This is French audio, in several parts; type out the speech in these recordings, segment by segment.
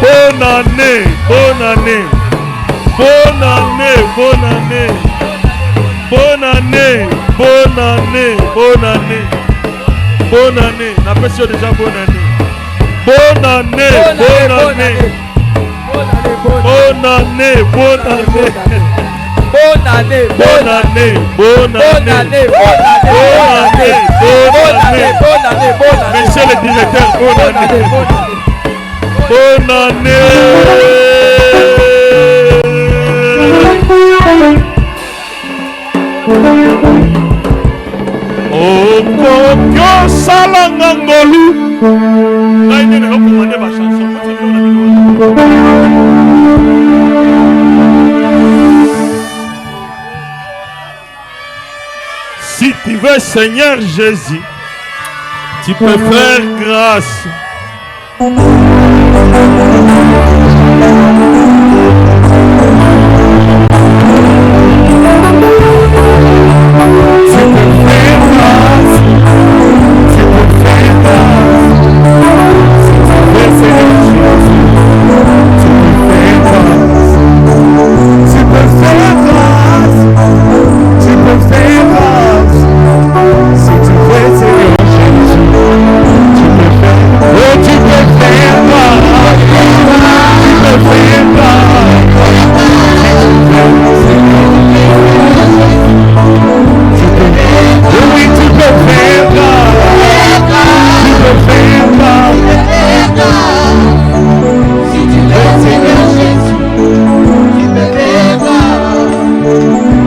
Bonne année. Bonne année. Bonne année. Bonne année. Bonne année. Bonne année. Bonne année. Bonne année. N'appelle déjà bonne année. Bonne année. Bonne année. Bonne année. Bonne année. Bonne année, bonne année, bonne année, bonne année, monsieur le directeur, bonne année, bonne année. Oh, Kokyo Salangangolu. Là, il vient de recommander ma chanson. Si tu veux, Seigneur Jésus, tu peux faire grâce.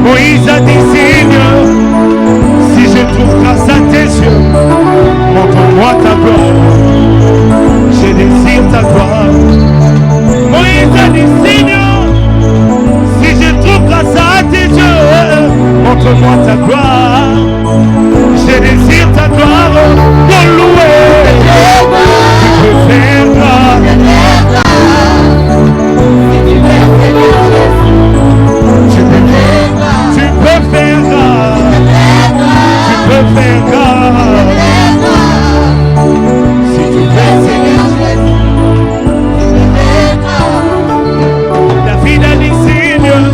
Moïse a dit, Seigneur, si je trouve grâce à tes yeux, montre-moi ta gloire. Je désire ta gloire. Moïse a dit, Seigneur, si je trouve grâce à tes yeux, montre-moi ta gloire. Je désire ta gloire pour louer. Tu peux faire grâce. Tu peux faire grâce. Tu peux faire grâce. Si tu veux, Seigneur Jésus. David a dit, Seigneur,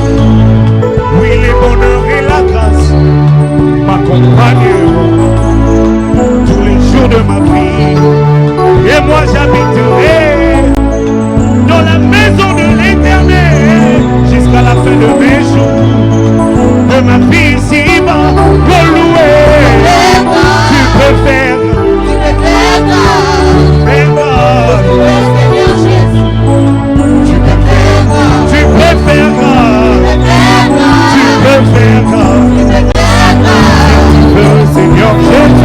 oui, les bonheurs et la grâce m'accompagneront tous les jours de ma vie. Et moi j'habiterai dans la maison de l'Éternel jusqu'à la fin de mes jours. De ma vie ici-bas pour louer. Tu peux faire. Tu peux faire grâce. Tu peux faire grâce. Tu peux faire grâce. Tu peux, Seigneur Jésus.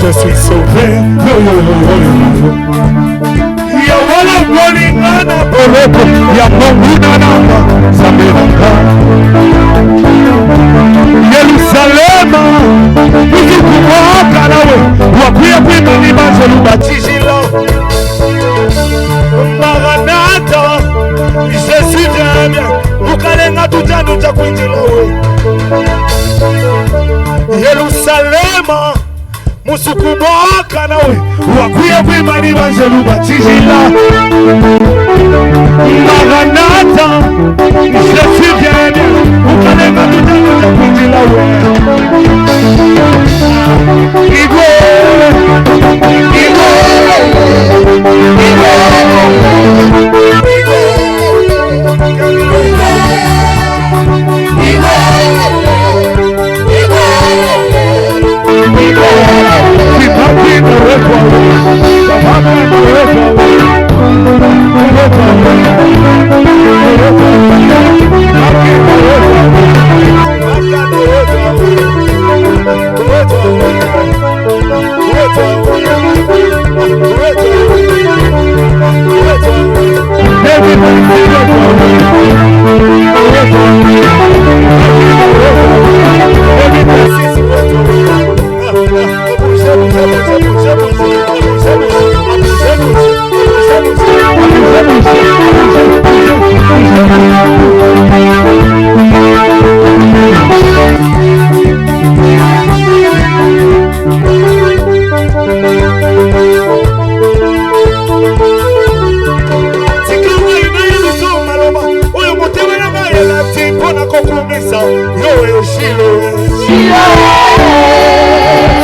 je suis sauvé. Ya wala bolingana boroko ya monguna namba sameranga Yerusalema uzukumoka nawe wakuya kwimani banjelu batijila Maranatha Jésus vient bien ukalenga tujanu cha kuinjila we Yerusalema musukumoka nawe wakuya kwimani banjelu batijila Maranatha Jésus vient bien ukalenga tujanu cha kuinjila we Igwe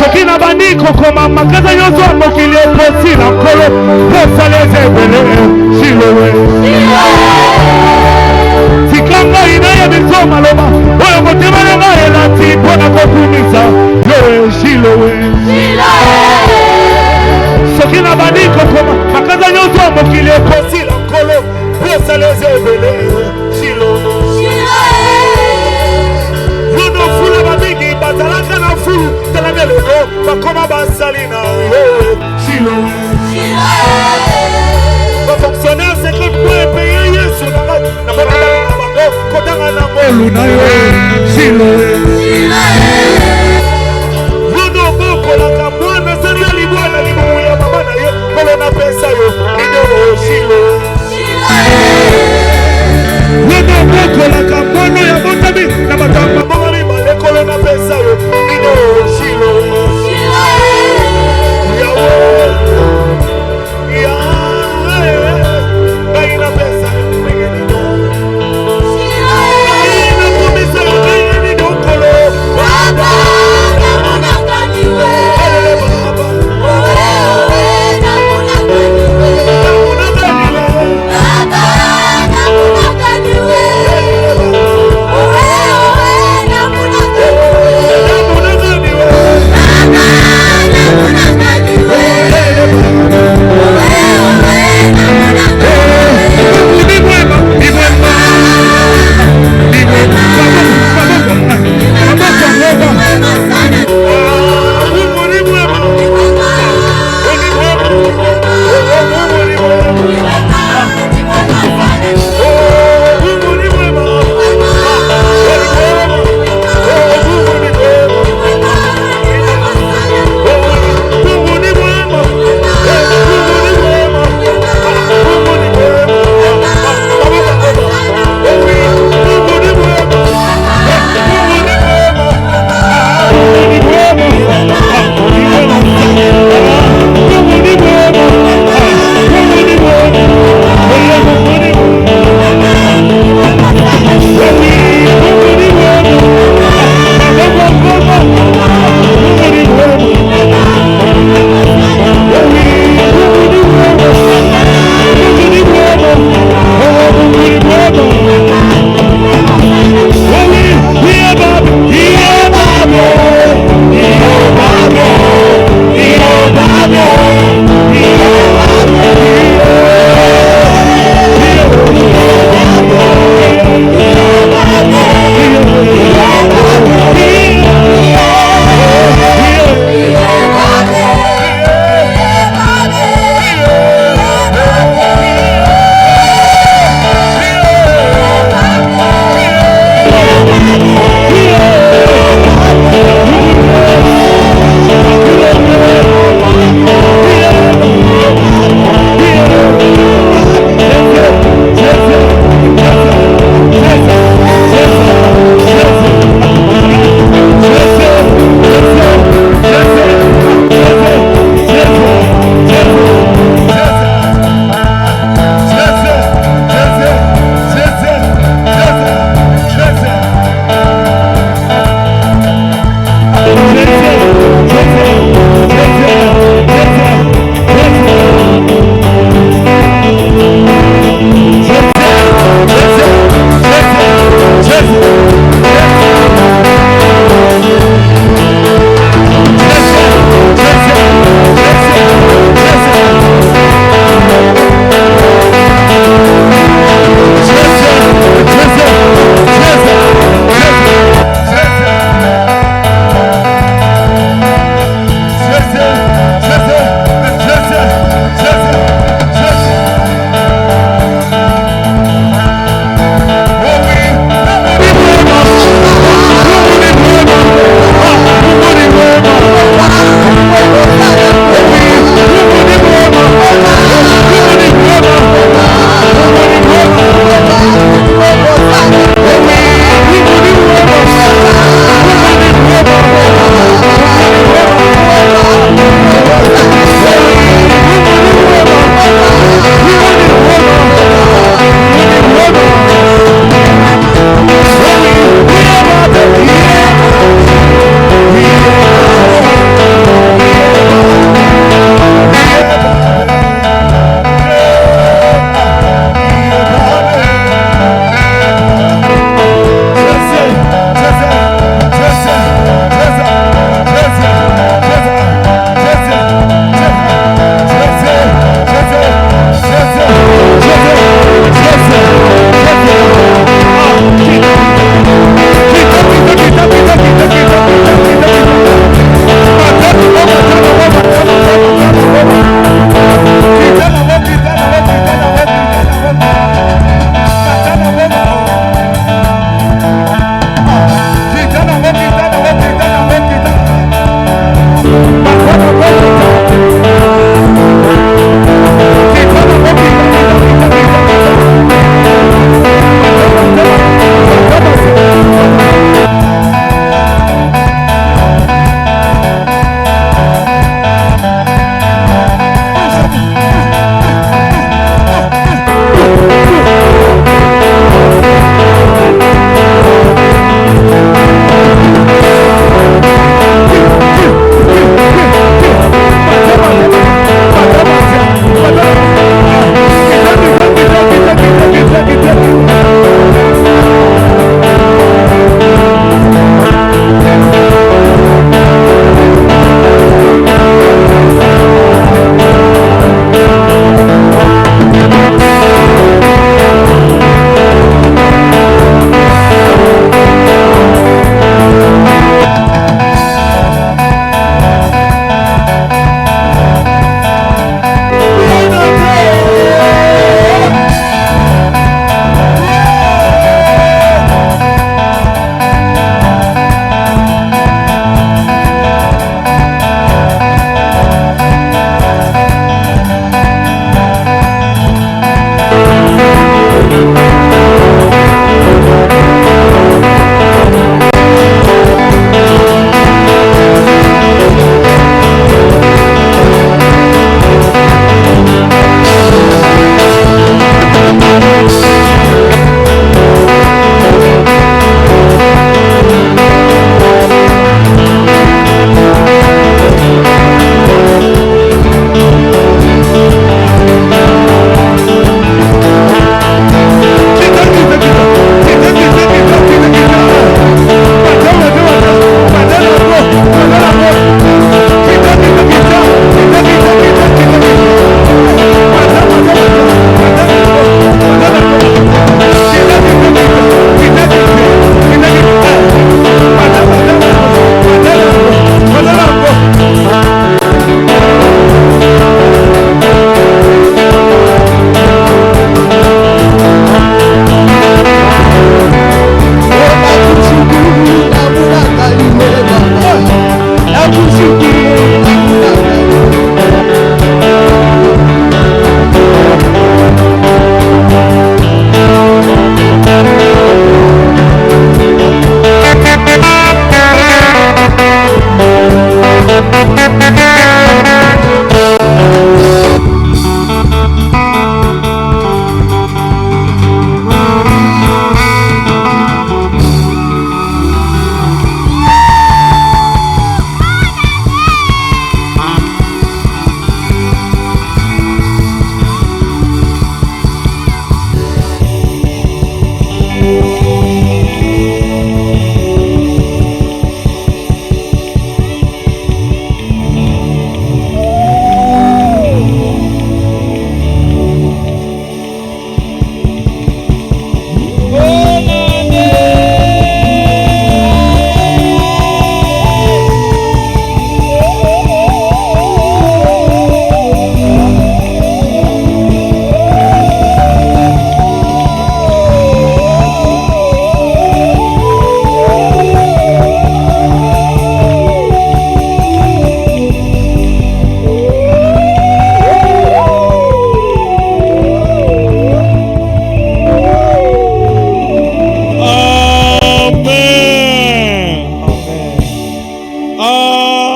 Sokina bandiko koma makaza yozo mokili oposi na kolo posa leze bele Shilowe Sikanga inaya miso maloma oyo motema na ngaye lati pona kokumisa yowe Shilowe Sokina bandiko koma makaza yozo mokili oposi na kolo posa leze bele Shilowe Bazalaka na fulu telame lego bakoma basalina Shilowe ba fonctionnaire c'est que pour payer Yesu na bango kotanga na molu na yo Shilowe Wono boko la kamwana sari libwana limu ya mama na yo kolo na pesa yo ido Shilowe Wono boko la kamwana ya botabi na batamba kolo na pesa yo ino Shilowe Yahweh baina pesa ngeni no Shilowe baina pesa ngeni no kolo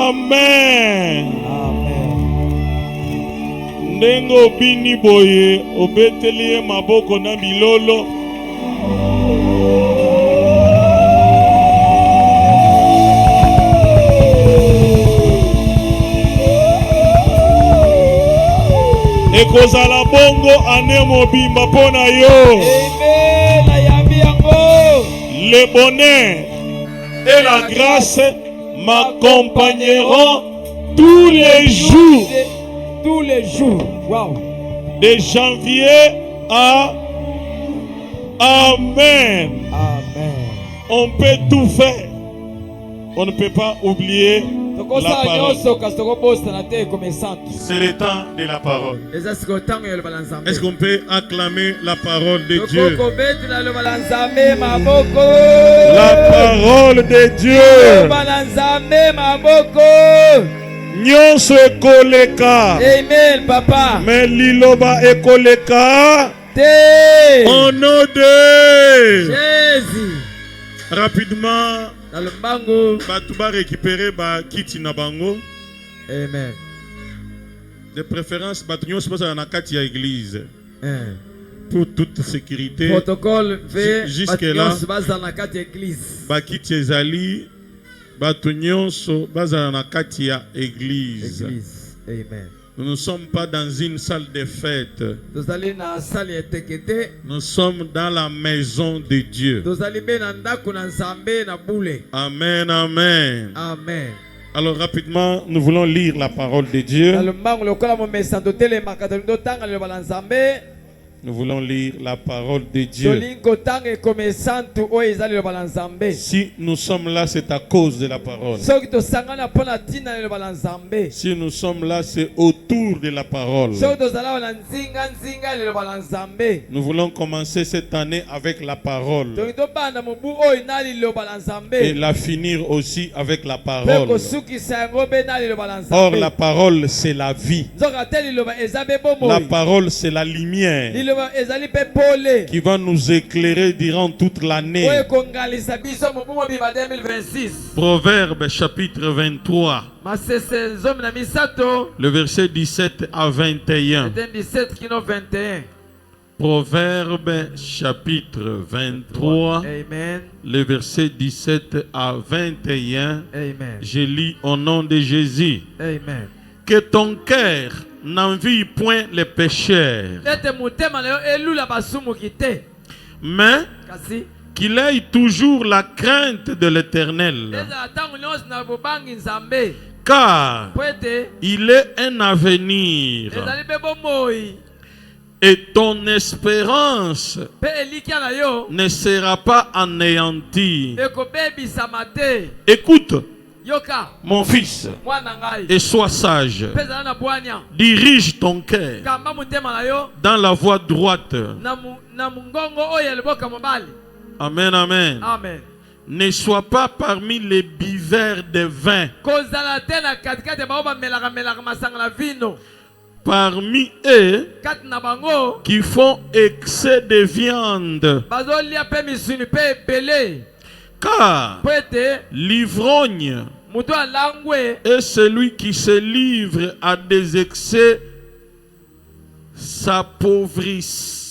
Amen. Amen. Ndengo bini boye obeteli maboko na bilolo. Ekozala bongo ane mobimba pona yo. Amen. Ayambi yango. Le bonheur et la grâce m'accompagneront tous les jours. Tous les jours. Wow. De janvier à Amen. Amen. On peut tout faire. On ne peut pas oublier la parole. C'est le temps de la parole. Est-ce qu'on peut acclamer la parole de Dieu? La parole de Dieu. Nyonso ekoleka. Amen, papa. Mais liloba ekoleka. Au nom de Jésus. Rapidement, Dans le bango. Batouba récupérer ba kiti na bango. Amen. De préférence, Batounyos se passe dans la kati à église. Amen. Pour toute sécurité. Protocole fait jusque là. Dans la carte église. Ba kiti ezali. Batounyos base dans la kati à église. Église. Amen. Nous ne sommes pas dans une salle de fête. Nous allons dans la salle étiquetée. Nous sommes dans la maison de Dieu. Nous allons dans la boule. Amen, amen. Amen. Alors rapidement, nous voulons lire la parole de Dieu. Nous voulons lire la parole de Dieu. Si nous sommes là, c'est à cause de la parole. Si nous sommes là, c'est autour de la parole. Nous voulons commencer cette année avec la parole. Et la finir aussi avec la parole. Or, la parole, c'est la vie. La parole, c'est la lumière qui va nous éclairer durant toute l'année. Proverbe chapitre 23, le verset 17 à 21. Proverbe chapitre 23, Amen. le verset 17 à 21. Amen. Je lis au nom de Jésus. Amen. Que ton cœur n'envie point les pécheurs, mais qu'il ait toujours la crainte de l'Éternel, car il est un avenir et ton espérance ne sera pas anéantie. Écoute, mon fils, et sois sage. Dirige ton cœur dans la voie droite. Amen, amen. Amen. Ne sois pas parmi les buveurs de vin, parmi eux qui font excès de viande, car l'ivrogne et celui qui se livre à des excès s'appauvrissent.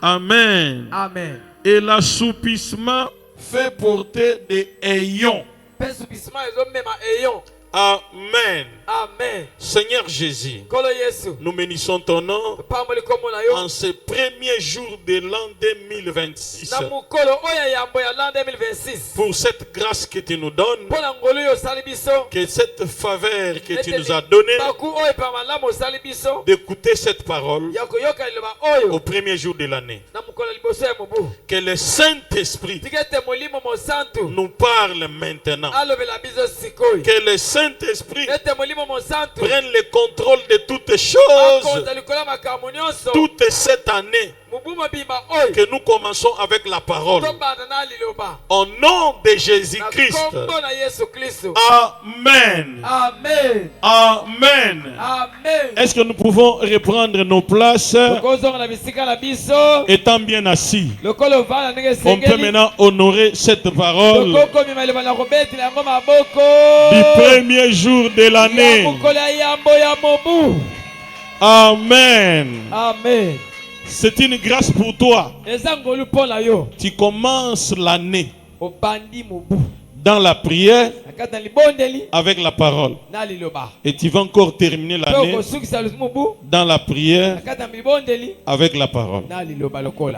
Amen. Amen. Et l'assoupissement fait porter des ayons. Amen. Amen. Seigneur Jésus, nous bénissons ton nom en ce premier jour de l'an 2026. Pour cette grâce que tu nous donnes, que cette faveur que tu nous as donnée, d'écouter cette parole au premier jour de l'année. Que le Saint-Esprit nous parle maintenant. Que le Saint-Esprit prenne le contrôle de toutes choses toute cette année. que nous commençons avec la parole. Au nom de Jésus-Christ. Amen. Amen. Amen. Amen. Est-ce que nous pouvons reprendre nos places étant bien assis? On peut maintenant honorer cette parole du premier jour de l'année. Amen. Amen. C'est une grâce pour toi. Tu commences l'année dans la prière avec la parole. Et tu vas encore terminer l'année dans la prière avec la parole.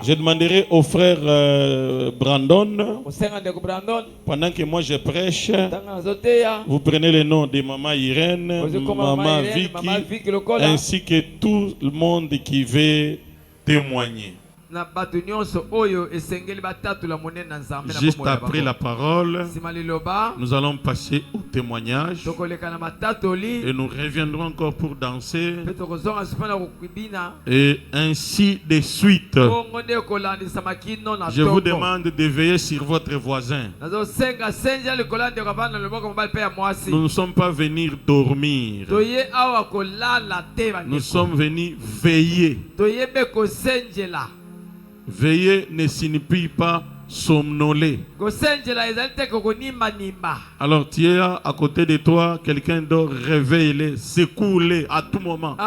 Je demanderai au frère Brandon, pendant que moi je prêche, vous prenez le nom de Maman Irène, Maman Vicky, ainsi que tout le monde qui veut témoigner. Juste après la parole, nous allons passer au témoignage et nous reviendrons encore pour danser et ainsi de suite. Je vous demande de veiller sur votre voisin. Nous ne sommes pas venus dormir. Nous sommes venus veiller. Veiller ne signifie pas somnoler. Alors tu es à côté de toi, quelqu'un dort, réveille-le, secoue-le à tout moment.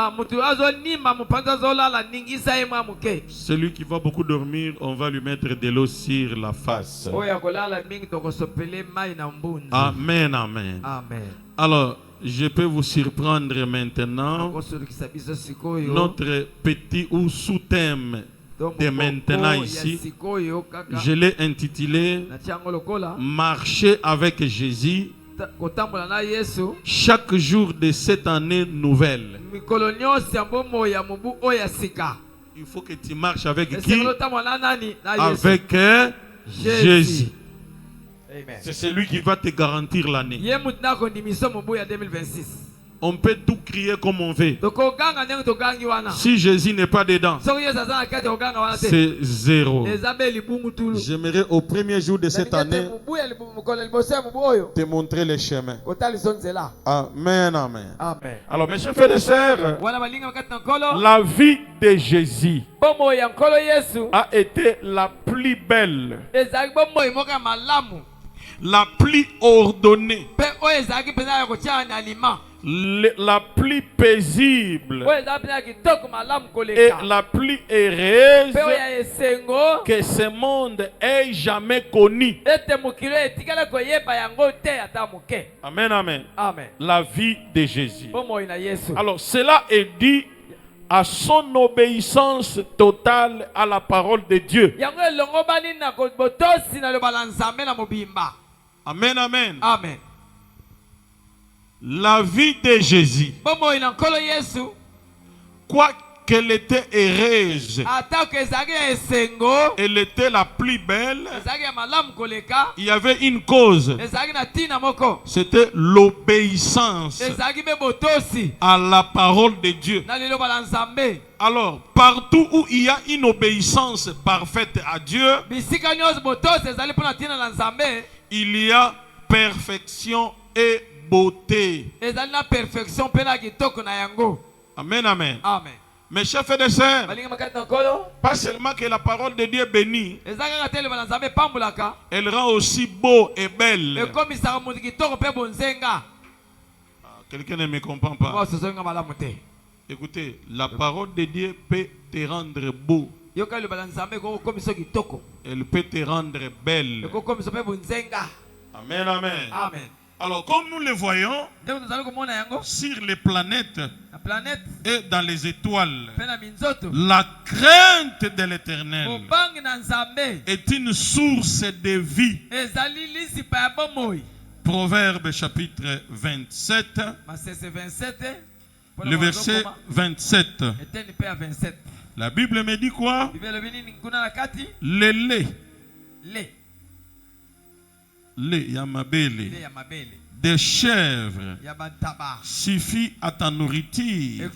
Celui qui va beaucoup dormir, on va lui mettre de l'eau sur la face. Amen, amen. Amen. Alors, je peux vous surprendre maintenant. Notre petit ou sous-thème de maintenant ici, je l'ai intitulé Marcher avec Jésus chaque jour de cette année nouvelle. Il faut que tu marches avec qui? Avec Jésus. C'est celui qui va te garantir l'année. On peut tout crier comme on veut. Si Jésus n'est pas dedans, c'est zéro. J'aimerais au premier jour de cette année te montrer le chemin. Amen, amen. Amen. Alors mes chers frères et sœurs, la vie de Jésus a été la plus belle, la plus ordonnée, la plus paisible et la plus heureuse que ce monde ait jamais connue. Amen, amen. Amen. La vie de Jésus. Alors cela est dit à son obéissance totale à la parole de Dieu. Amen, amen. Amen. La vie de Jésus, quoiqu'elle était heureuse, elle était la plus belle, il y avait une cause, c'était l'obéissance à la parole de Dieu. Alors, partout où il y a une obéissance parfaite à Dieu, il y a perfection et beauté. Amen, amen. Amen. Mes chers frères et sœurs, pas seulement que la parole de Dieu bénit, elle rend aussi beau et belle. Quelqu'un ne me comprend pas. Écoutez, la parole de Dieu peut te rendre beau. Elle peut te rendre belle. Amen, amen. Amen. Alors, comme nous le voyons sur les planètes et dans les étoiles, la crainte de l'Éternel est une source de vie. Proverbe chapitre 27, le verset 27. La Bible me dit quoi? Le lait lait yamabele, des chèvres suffit à ta nourriture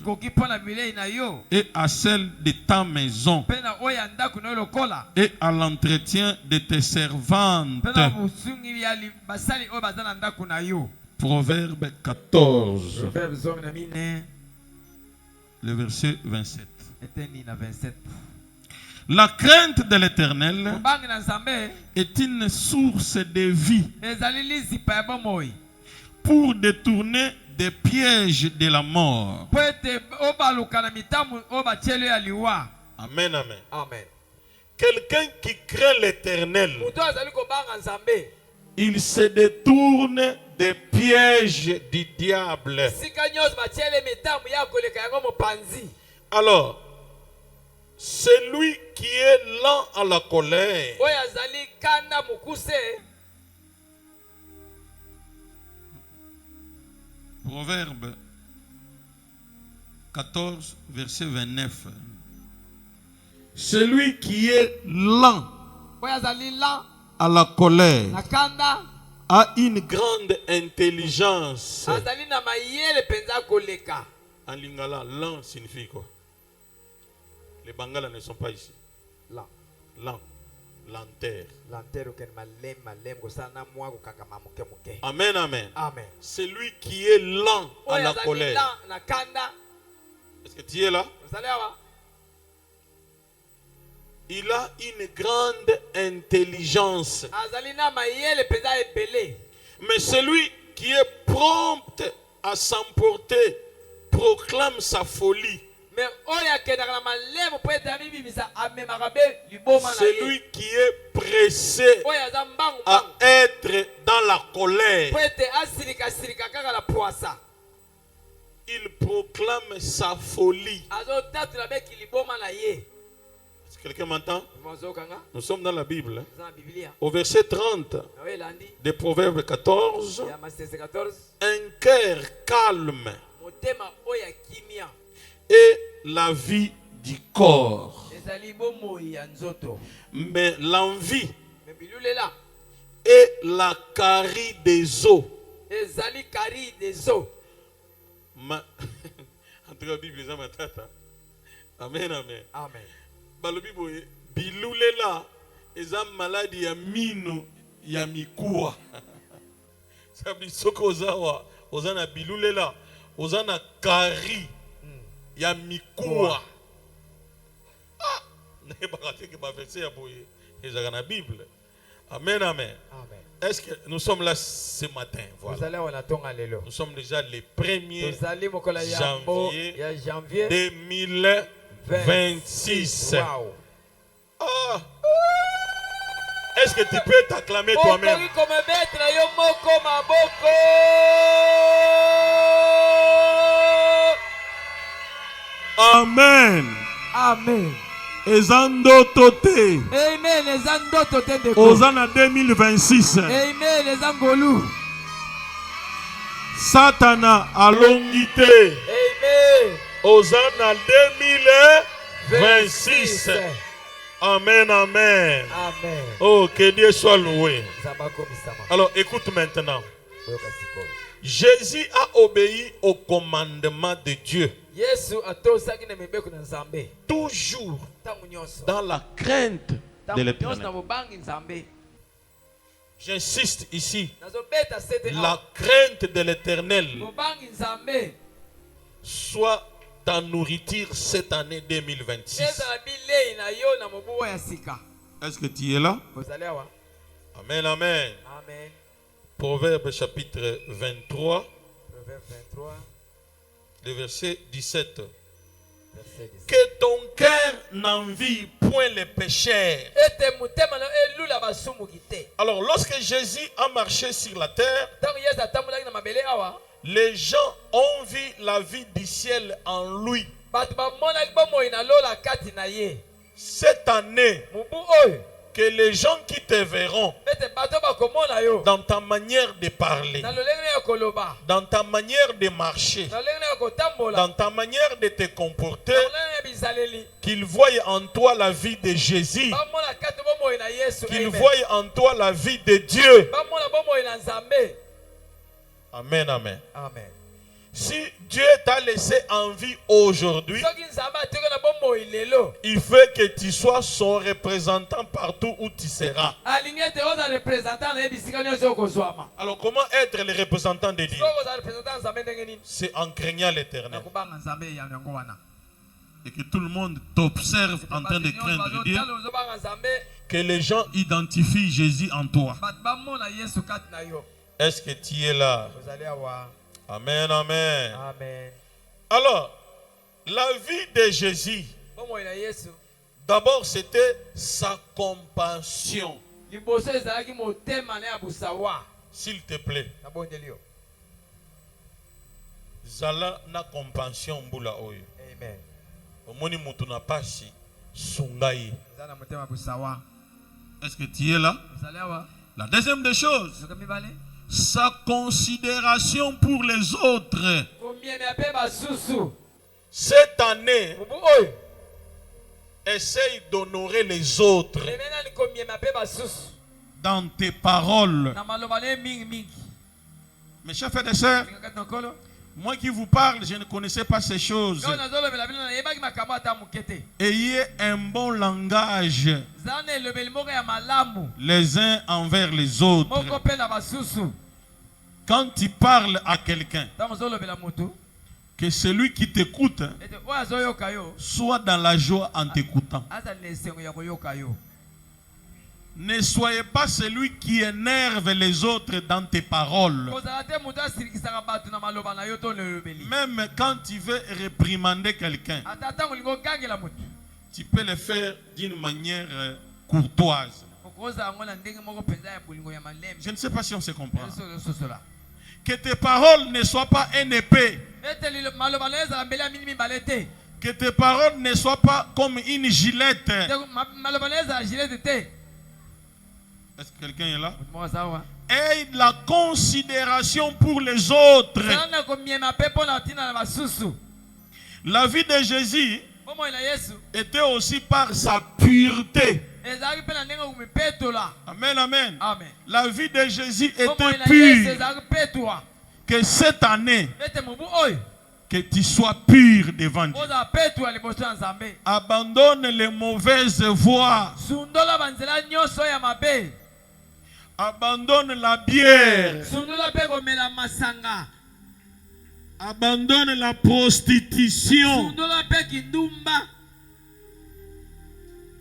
et à celle de ta maison et à l'entretien de tes servantes. Proverbe 14, le verset 27. La crainte de l'Éternel est une source de vie pour détourner des pièges de la mort. Amen, amen. Quelqu'un qui craint l'Éternel, il se détourne des pièges du diable. Alors, celui qui est lent à la colère, Proverbe 14, verset 29. Celui qui est lent à la colère a une grande intelligence. En lingala, lent signifie quoi? Les Bangala ne sont pas ici. Lent. Lenteur. Amen, amen. Celui qui est lent à la colère. Est-ce que tu es là? Il a une grande intelligence. Mais celui qui est prompt à s'emporter proclame sa folie. Celui qui est pressé à être dans la colère, il proclame sa folie. Est-ce que quelqu'un m'entend? Nous sommes dans la Bible. Au verset 30 de Proverbe 14, un cœur calme et la vie du corps. Mais l'envie et la carie des eaux. En tout cas, Bible, les matata. Amen, amen. Balobi boye, biloule là, eza maladie ya mino ya mikuwa. Sabi soko ozawa, ozana biloule là, ozana carie ya mikuwa. Ah, ne pas rater que ma verset ya boye, eza na Bible. Amen, amen. Est-ce que nous sommes là ce matin? Voilà. Nous sommes déjà le 1er janvier 2026. Wow. Ah. Est-ce que tu peux t'acclamer toi-même? Amen. Ezando tote. Amen. Ezando tote de Osana 2026. Amen. Ezangolu. Satana alongité. Amen. Osana 2026. Amen, amen. Oh, que Dieu soit loué. Alors, écoute maintenant. Jésus a obéi au commandement de Dieu. Toujours dans la crainte de l'Éternel. J'insiste ici. La crainte de l'Éternel soit ta nourriture cette année 2026. Est-ce que tu es là? Amen, amen. Proverbe chapitre 23. Le verset 17. Que ton cœur n'envie point les pécheurs. Alors lorsque Jésus a marché sur la terre, les gens ont vu la vie du ciel en lui. Cette année, que les gens qui te verront dans ta manière de parler, dans ta manière de marcher, dans ta manière de te comporter, qu'ils voient en toi la vie de Jésus, qu'ils voient en toi la vie de Dieu, Amen, amen. Amen. Si Dieu t'a laissé en vie aujourd'hui, il fait que tu sois son représentant partout où tu seras. Alors comment être le représentant de Dieu? C'est en craignant l'Éternel. Et que tout le monde t'observe en train de craindre Dieu. Que les gens identifient Jésus en toi. Est-ce que tu es là? Amen, amen. Amen. Alors, la vie de Jésus, d'abord c'était sa compassion. S'il te plaît. Zala na compassion mbula oyo. Amen. Omoni mutu na pasi sungai. Est-ce que tu es là? La deuxième des choses, sa considération pour les autres. Cette année, essaye d'honorer les autres dans tes paroles. Mes chers frères et sœurs, moi qui vous parle, je ne connaissais pas ces choses. Ayez un bon langage les uns envers les autres. Quand tu parles à quelqu'un, que celui qui t'écoute soit dans la joie en t'écoutant. Ne soyez pas celui qui énerve les autres dans tes paroles. Même quand tu veux réprimander quelqu'un, tu peux le faire d'une manière courtoise. Je ne sais pas si on se comprend. Que tes paroles ne soient pas une épée. Que tes paroles ne soient pas comme une gilette. Est-ce que quelqu'un est là? Et la considération pour les autres. La vie de Jésus était aussi par sa pureté. Amen, amen. La vie de Jésus était pure. Que cette année, que tu sois pur devant Dieu. Abandonne les mauvaises voies. Abandonne la bière. Abandonne la prostitution.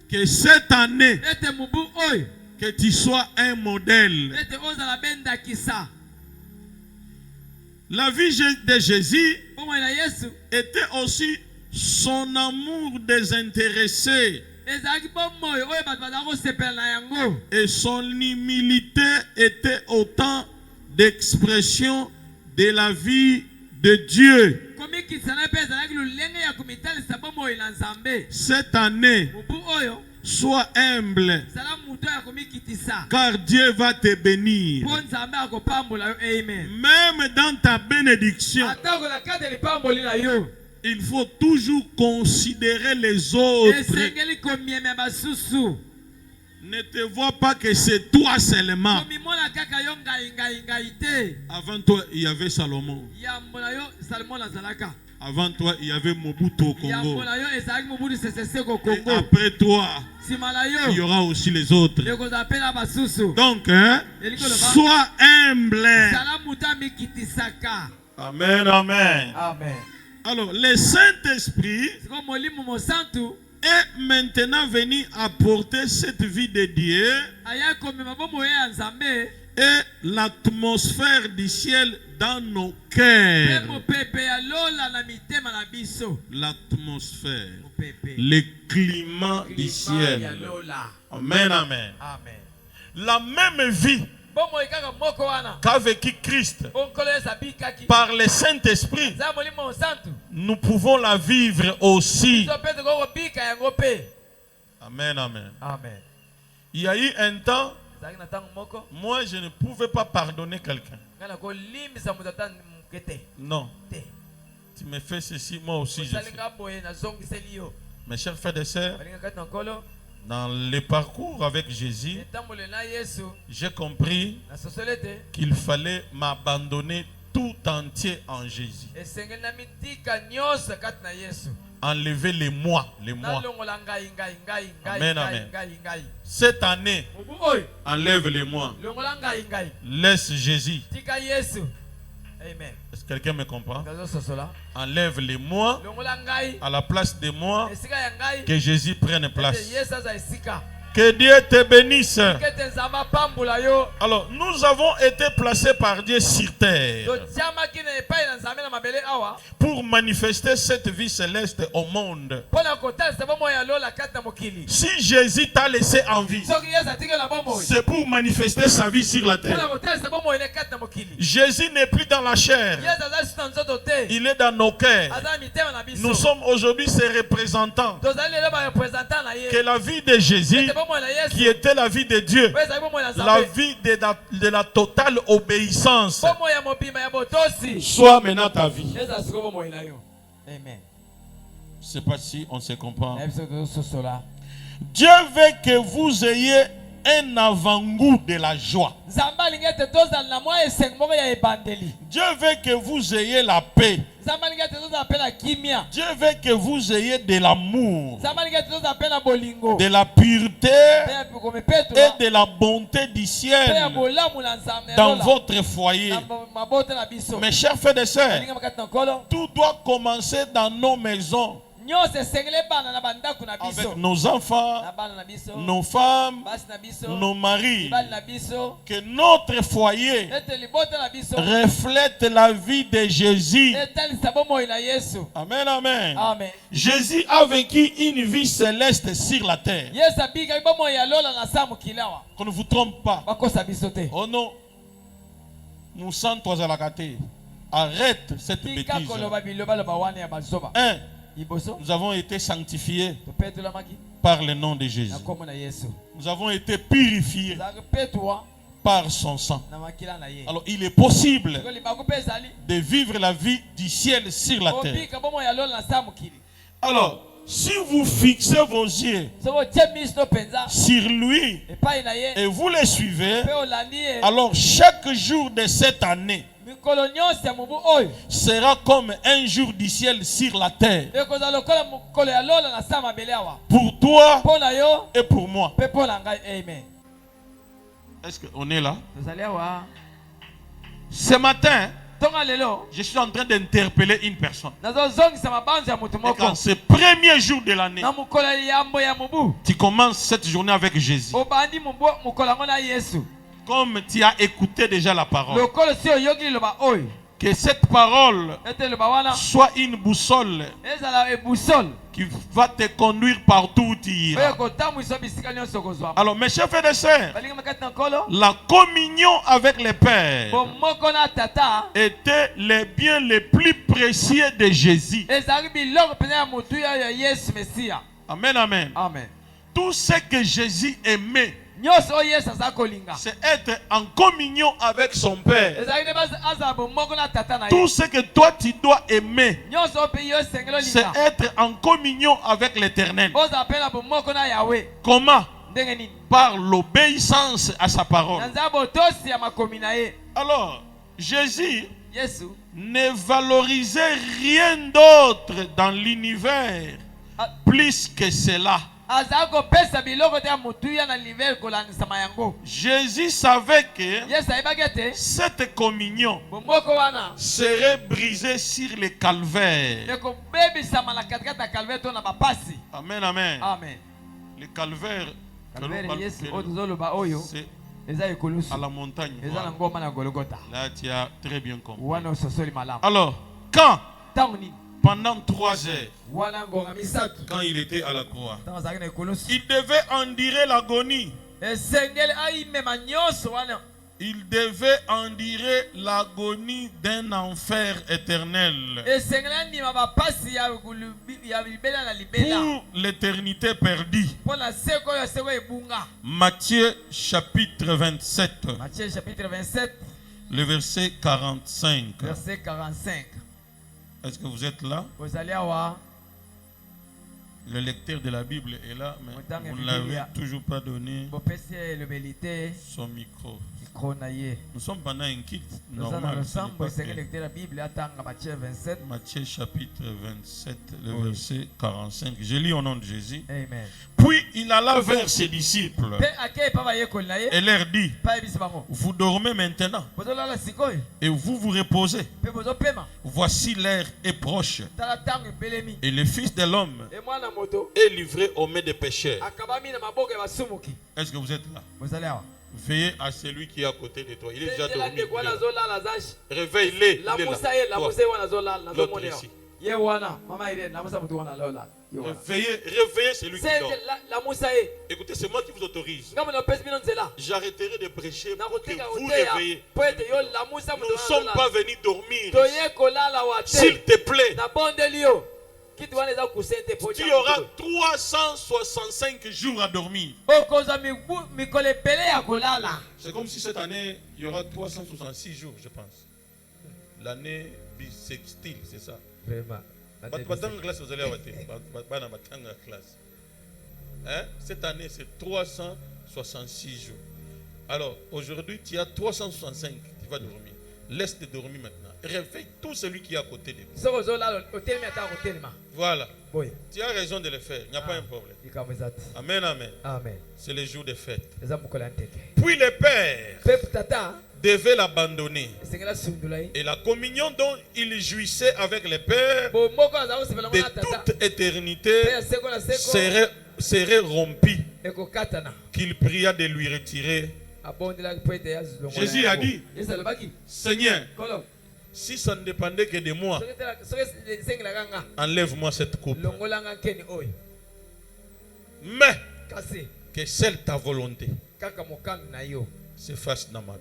Que cette année, que tu sois un modèle. La vie de Jésus était aussi son amour désintéressé. Et son humilité était autant d'expression de la vie de Dieu. Cette année, sois humble, car Dieu va te bénir. Même dans ta bénédiction, il faut toujours considérer les autres. Ne te vois pas que c'est toi seulement. Avant toi, il y avait Salomon. Avant toi, il y avait Mobutu au Congo. Et après toi, il y aura aussi les autres. Donc, sois humble. Amen, amen. Amen. Alors, le Saint-Esprit est maintenant venu apporter cette vie de Dieu et l'atmosphère du ciel dans nos cœurs. L'atmosphère, le climat du ciel. Amen, amen. La même vie qu'a vécu Christ par le Saint-Esprit, nous pouvons la vivre aussi. Amen, amen. Il y a eu un temps, moi je ne pouvais pas pardonner quelqu'un. Non. Tu me fais ceci, moi aussi je fais. Mes chers frères et sœurs, Dans le parcours avec Jésus, j'ai compris qu'il fallait m'abandonner tout entier en Jésus. Enlever les moi. Amen, amen. Cette année, enlève les moi. Laisse Jésus. Est-ce que quelqu'un me comprend? Enlève les moi à la place des moi, que Jésus prenne place. Que Dieu te bénisse. Alors, nous avons été placés par Dieu sur terre pour manifester cette vie céleste au monde. Si Jésus t'a laissé en vie, c'est pour manifester sa vie sur la terre. Jésus n'est plus dans la chair, il est dans nos cœurs. Nous sommes aujourd'hui ses représentants. Que la vie de Jésus, qui était la vie de Dieu, la vie de la totale obéissance, soit maintenant ta vie. Amen. Je ne sais pas si on se comprend. Dieu veut que vous ayez un avant-goût de la joie. Dieu veut que vous ayez la paix. Dieu veut que vous ayez de l'amour, de la pureté et de la bonté du ciel dans votre foyer. Mes chers frères et sœurs, tout doit commencer dans nos maisons, avec nos enfants, nos femmes, nos maris. Que notre foyer reflète la vie de Jésus. Amen, amen. Amen. Jésus a vécu une vie céleste sur la terre. Qu'on ne vous trompe pas. Oh non. Nous sommes trois à la gâter. Arrête cette bêtise. Nous avons été sanctifiés par le nom de Jésus. Nous avons été purifiés par son sang. Alors il est possible de vivre la vie du ciel sur la terre. Alors, si vous fixez vos yeux sur lui et vous les suivez, alors chaque jour de cette année sera comme un jour du ciel sur la terre. Pour toi et pour moi. Est-ce qu'on est là? Ce matin, je suis en train d'interpeller une personne. Et quand c'est le premier jour de l'année, tu commences cette journée avec Jésus. Comme tu as écouté déjà la parole, que cette parole soit une boussole qui va te conduire partout où tu iras. Alors mes chers frères et sœurs, la communion avec les pères était le bien le plus précieux de Jésus. Amen, amen. Amen. Tout ce que Jésus aimait, c'est être en communion avec son Père. Tout ce que toi tu dois aimer, c'est être en communion avec l'Éternel. Comment? Par l'obéissance à sa parole. Alors, Jésus ne valorisait rien d'autre dans l'univers plus que cela. Jésus savait que cette communion serait brisée sur le calvaire. Amen, amen. Le calvaire, c'est à la montagne. Là, tu as très bien compris. Alors, quand pendant 3 heures, quand il était à la croix, il devait endurer l'agonie. Il devait endurer l'agonie d'un enfer éternel pour l'éternité perdue. Matthieu chapitre 27, le verset 45. Verset 45. Est-ce que vous êtes là? Le lecteur de la Bible est là, mais vous ne l'avez toujours pas donné son micro. Nous sommes pendant un kit normal. Matthieu chapitre 27, le verset 45. Je lis au nom de Jésus. Amen. Puis il alla vers ses disciples et leur dit, vous dormez maintenant et vous vous reposez. Voici l'heure est proche et le Fils de l'homme est livré aux mains des pécheurs. Est-ce que vous êtes là? Veillez à celui qui est à côté de toi. Il est déjà dormi. Réveille-le. Il est là. L'autre ici. Réveillez celui qui dort. Écoutez, c'est moi qui vous autorise. J'arrêterai de prêcher pour que vous réveillez. Nous ne sommes pas venus dormir. S'il te plaît. Tu auras 365 jours à dormir. C'est comme si cette année, il y aura 366 jours, je pense. L'année bissextile, c'est ça. Cette année, c'est 366 jours. Alors, aujourd'hui, tu as 365. Tu vas dormir. Laisse-te dormir maintenant. Réveille tout celui qui est à côté de toi. Voilà. Tu as raison de le faire. Il n'y a pas un problème. Amen, amen. C'est le jour des fêtes. Puis le Père devait l'abandonner. Et la communion dont il jouissait avec le Père de toute éternité serait rompue. Qu'il pria de lui retirer. Jésus a dit, Seigneur, si ça ne dépendait que de moi, enlève-moi cette coupe. Mais que seule ta volonté se fasse dans ma vie.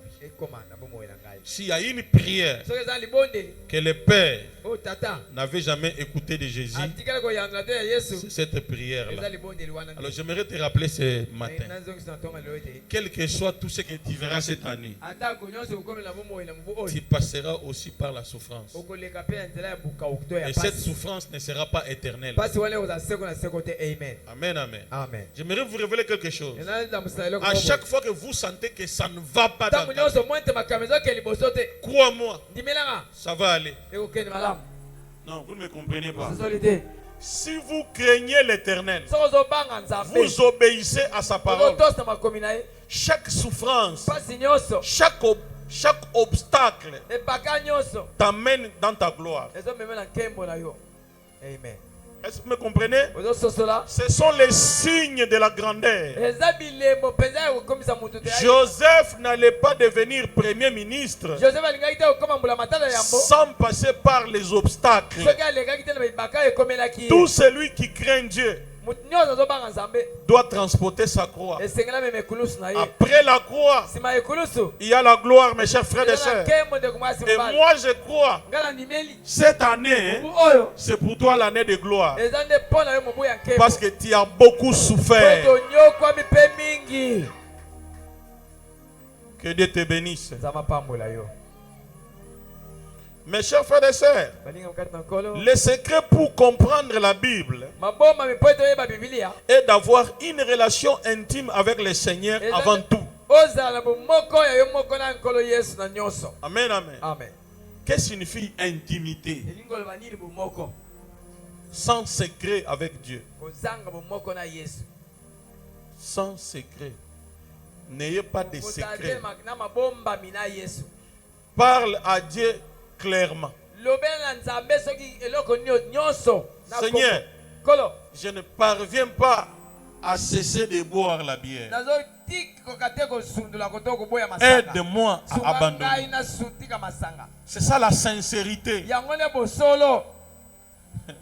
S'il y a une prière que le Père n'avait jamais écouté de Jésus, c'est cette prière-là. Alors j'aimerais te rappeler ce matin, quel que soit tout ce que tu verras cette année, tu passeras aussi par la souffrance. Et cette souffrance ne sera pas éternelle. Amen, amen. J'aimerais vous révéler quelque chose. À chaque fois que vous sentez que ça ne va pas dans ta vie, crois-moi, ça va aller. Non, vous ne me comprenez pas. Si vous craignez l'Éternel, vous obéissez à sa parole. Chaque souffrance, chaque obstacle t'amène dans ta gloire. Amen. Est-ce que vous me comprenez? Ce sont les signes de la grandeur. Joseph n'allait pas devenir premier ministre sans passer par les obstacles. Tout celui qui craint Dieu doit transporter sa croix. Après la croix, il y a la gloire, mes chers frères et sœurs. Et moi je crois, cette année, c'est pour toi l'année de gloire. Parce que tu as beaucoup souffert. Que Dieu te bénisse. Mes chers frères et sœurs, le secret pour comprendre la Bible est d'avoir une relation intime avec le Seigneur avant tout. Amen, amen. Qu'est-ce que signifie intimité? Sans secret avec Dieu. Sans secret. N'ayez pas de secret. Parle à Dieu clairement. Seigneur, je ne parviens pas à cesser de boire la bière. Aide-moi à abandonner. C'est ça la sincérité.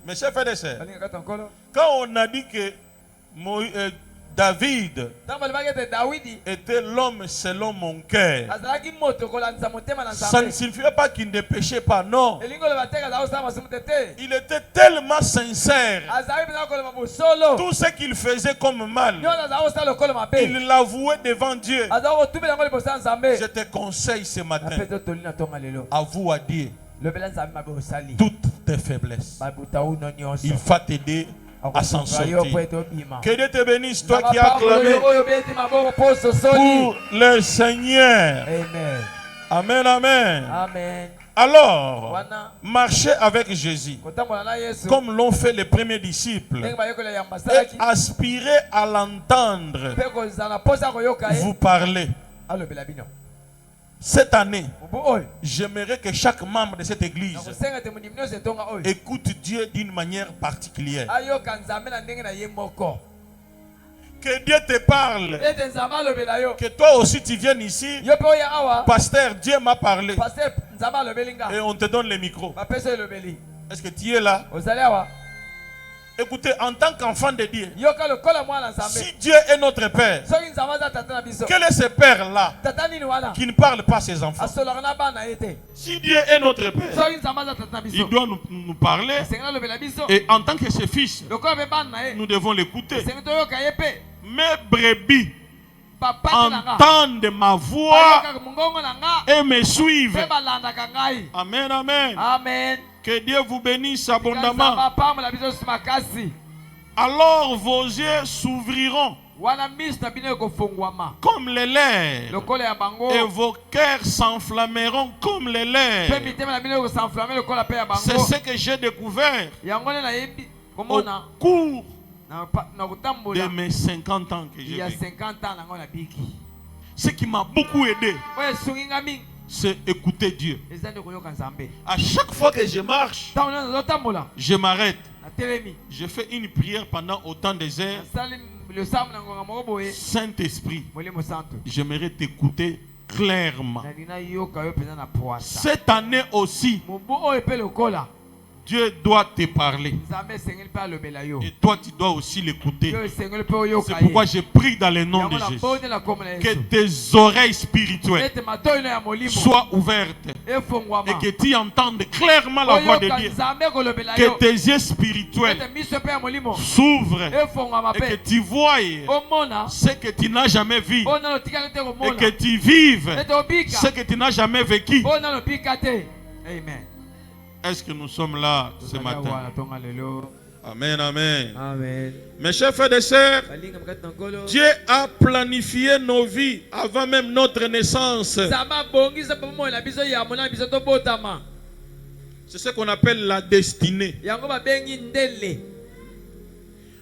Mes chers frères et sœurs, quand on a dit que David était l'homme selon mon cœur, ça ne signifiait pas qu'il ne péchait pas, non. Il était tellement sincère. Tout ce qu'il faisait comme mal, il l'avouait devant Dieu. Je te conseille ce matin, avoue à Dieu toutes tes faiblesses. Il va t'aider à s'en sortir. Que Dieu te bénisse, toi qui as clamé pour le Seigneur. Amen, amen. Amen. Alors, marchez avec Jésus, comme l'ont fait les premiers disciples, et aspirez à l'entendre vous parler. Cette année, j'aimerais que chaque membre de cette église écoute Dieu d'une manière particulière. Que Dieu te parle. Que toi aussi tu viennes ici. Pasteur, Dieu m'a parlé. Et on te donne le micro. Est-ce que tu es là? Écoutez, en tant qu'enfant de Dieu, si Dieu est notre Père, quel est ce Père-là qui ne parle pas à ses enfants? Si Dieu est notre Père, il doit nous parler. Et en tant que ses fils, nous devons l'écouter. Mes brebis entendent ma voix et me suivent. Amen, amen. Amen. Que Dieu vous bénisse abondamment. Alors vos yeux s'ouvriront comme les lèvres, et vos cœurs s'enflammeront comme les lèvres. C'est ce que j'ai découvert au cours de mes 50 ans que j'ai vécu. Ce qui m'a beaucoup aidé, c'est écouter Dieu. À chaque fois que je marche, je m'arrête. Je fais une prière pendant autant de heures. Saint-Esprit, j'aimerais t'écouter clairement. Cette année aussi, Dieu doit te parler. Et toi, tu dois aussi l'écouter. C'est pourquoi je prie dans le nom de Jésus. Que tes oreilles spirituelles soient ouvertes. Et que tu entendes clairement la voix de Dieu. Que tes yeux spirituels s'ouvrent. Et que tu voies ce que tu n'as jamais vu. Et que tu vives ce que tu n'as jamais vécu. Amen. Est-ce que nous sommes là ce matin? Amen, amen. Amen. Mes chers frères et sœurs, Dieu a planifié nos vies avant même notre naissance. C'est ce qu'on appelle la destinée.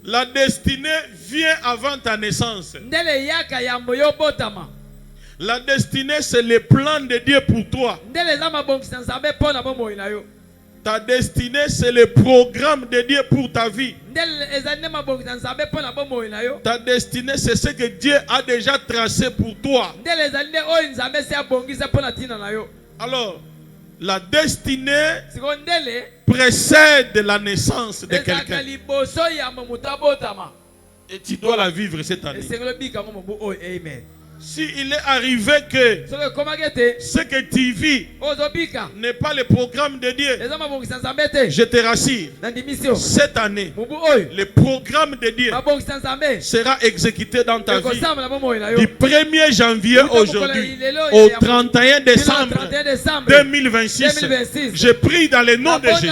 La destinée vient avant ta naissance. La destinée, c'est le plan de Dieu pour toi. Ta destinée, c'est le programme de Dieu pour ta vie. Ta destinée, c'est ce que Dieu a déjà tracé pour toi. Alors, la destinée précède la naissance de quelqu'un. Et tu dois la vivre cette année. S'il est arrivé que ce que tu vis n'est pas le programme de Dieu, je te rassure, cette année, le programme de Dieu sera exécuté dans ta vie du 1er janvier aujourd'hui au 31 décembre 2026. Je prie dans le nom de Jésus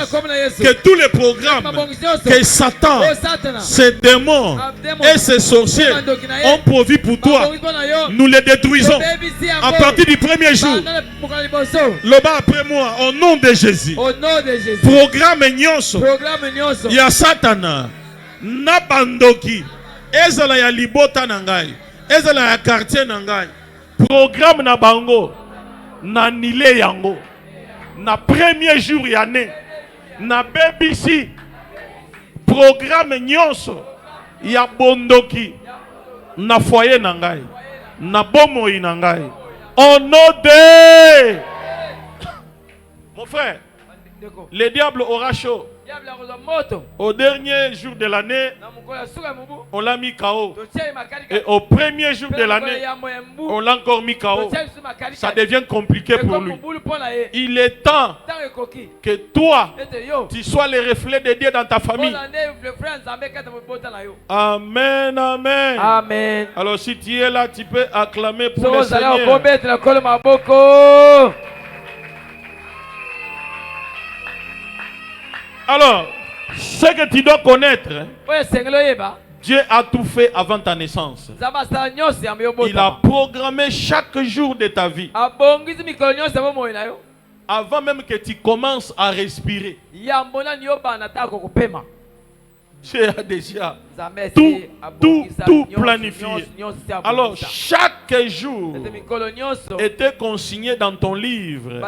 que tous les programmes que Satan, ses démons et ses sorciers ont pourvu pour toi, nous les détruisons à partir du premier jour. Le bas après moi, au nom de Jésus. Programme nyonso ya Satana na bandoki ezala ya libota na ngai, ezala ya quartier na ngai, programme na bango na nile yango na premier jour ya ne na BBC. Programme nyonso ya bondoki na foyer na ngai, na bomoi na ngai, au nom de mon frère, le diable aura chaud. Au dernier jour de l'année, on l'a mis KO. Et au premier jour de l'année, on l'a encore mis KO. Ça devient compliqué pour lui. Il est temps que toi, tu sois le reflet de Dieu dans ta famille. Amen, amen. Amen. Alors si tu es là, tu peux acclamer pour le Seigneur. Alors, Ce que tu dois connaître, Dieu a tout fait avant ta naissance. Il a programmé chaque jour de ta vie. Avant même que tu commences à respirer. Dieu a déjà tout planifié. Alors chaque jour était consigné dans ton livre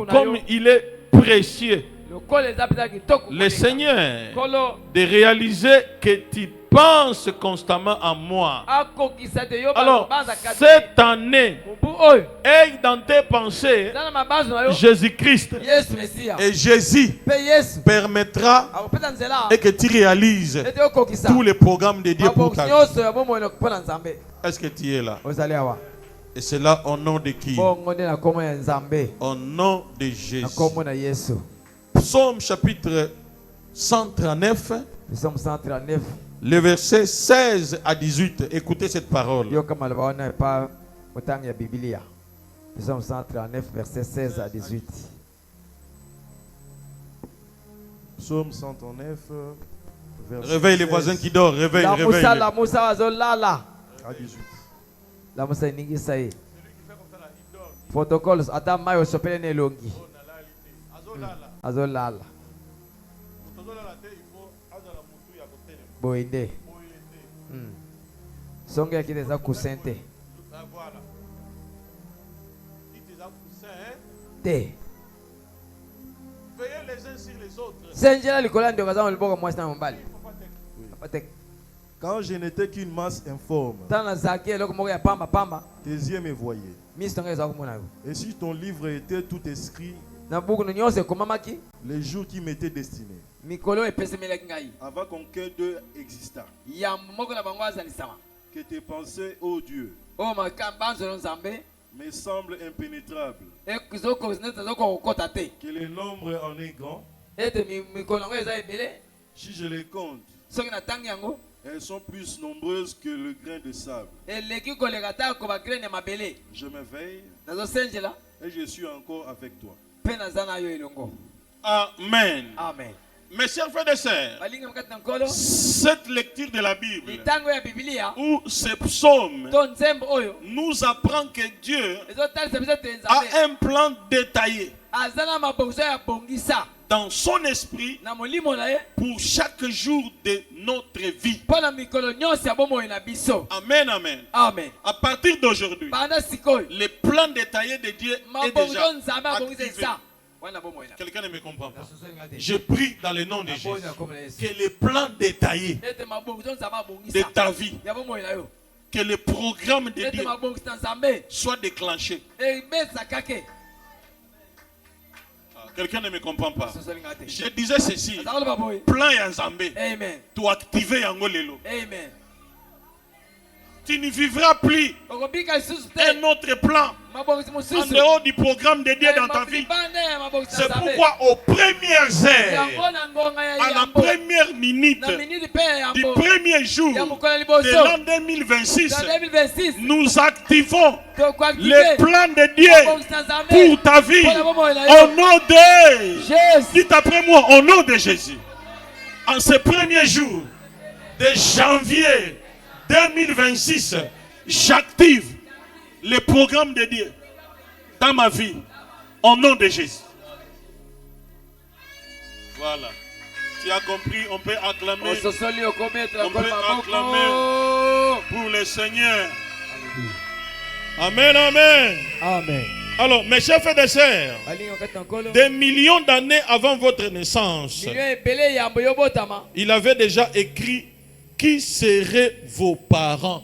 comme il est précieux. Le Seigneur de réaliser que tu penses constamment à moi. Alors cette année, aie dans tes pensées Jésus-Christ. Et Jésus permettra et que tu réalises tous les programmes de Dieu pour ta vie. Est-ce que tu es là? Et c'est là au nom de qui? Au nom de Jésus. Psaume chapitre 139. Le verset 16 à 18. Écoutez cette parole. Psaume 139, verset 16 à 18. Psaume 139, réveille les voisins qui dorment. Réveille. À 18. Protocole, attends, mayo sopele ne longi. Azolala. Boinde. Songa qui des accoussente. Veillez les uns sur les autres. Quand je n'étais qu'une masse informe, tes yeux me voyaient. Et si ton livre était tout écrit, les jours qui m'étaient destinés, avant qu'aucun d'eux existât, que tes pensées, ô Dieu, me semblent impénétrables, que le nombre en est grand, si je les compte, elles sont plus nombreuses que le grain de sable. Je me veille et je suis encore avec toi. Amen. Amen. Mes chers frères et sœurs, cette lecture de la Bible ou ce psaume nous apprend que Dieu a un plan détaillé dans son esprit pour chaque jour de notre vie. Amen, amen. Amen. À partir d'aujourd'hui, le plan détaillé de Dieu est déjà activé. Quelqu'un ne me comprend pas. Je prie dans le nom de Jésus que le plan détaillé de ta vie, que le programme de Dieu soit déclenché. Quelqu'un ne me comprend pas. Je disais ceci. Plan Yanzambé. Tu activer Yangolelo. Amen. Tu ne vivras plus un autre plan en dehors du programme de Dieu dans ta vie. C'est pourquoi aux premières heures, à la première minute du premier jour de l'an 2026, nous activons le plan de Dieu pour ta vie au nom de Jésus. Dites après moi, au nom de Jésus. En ce premier jour de janvier 2026, j'active le programme de Dieu dans ma vie au nom de Jésus. Voilà. Tu as compris, on peut acclamer. On peut acclamer pour le Seigneur. Amen, amen. Amen. Alors, mes chers frères et sœurs, des millions d'années avant votre naissance, il avait déjà écrit qui seraient vos parents.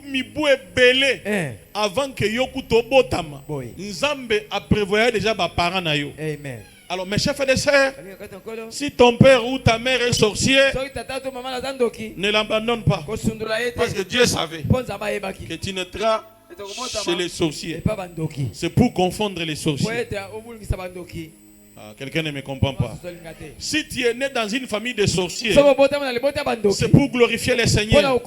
Mibu ebele avant que yoku tobotama. Nzambe a prévoyé déjà ba parents na yo. Amen. Alors mes chers frères et sœurs, si ton père ou ta mère est sorcier, ne l'abandonne pas. Parce que Dieu savait que tu naîtras chez les sorciers. C'est pour confondre les sorciers. Quelqu'un ne me comprend pas. Si tu es né dans une famille de sorciers, c'est pour glorifier le Seigneur.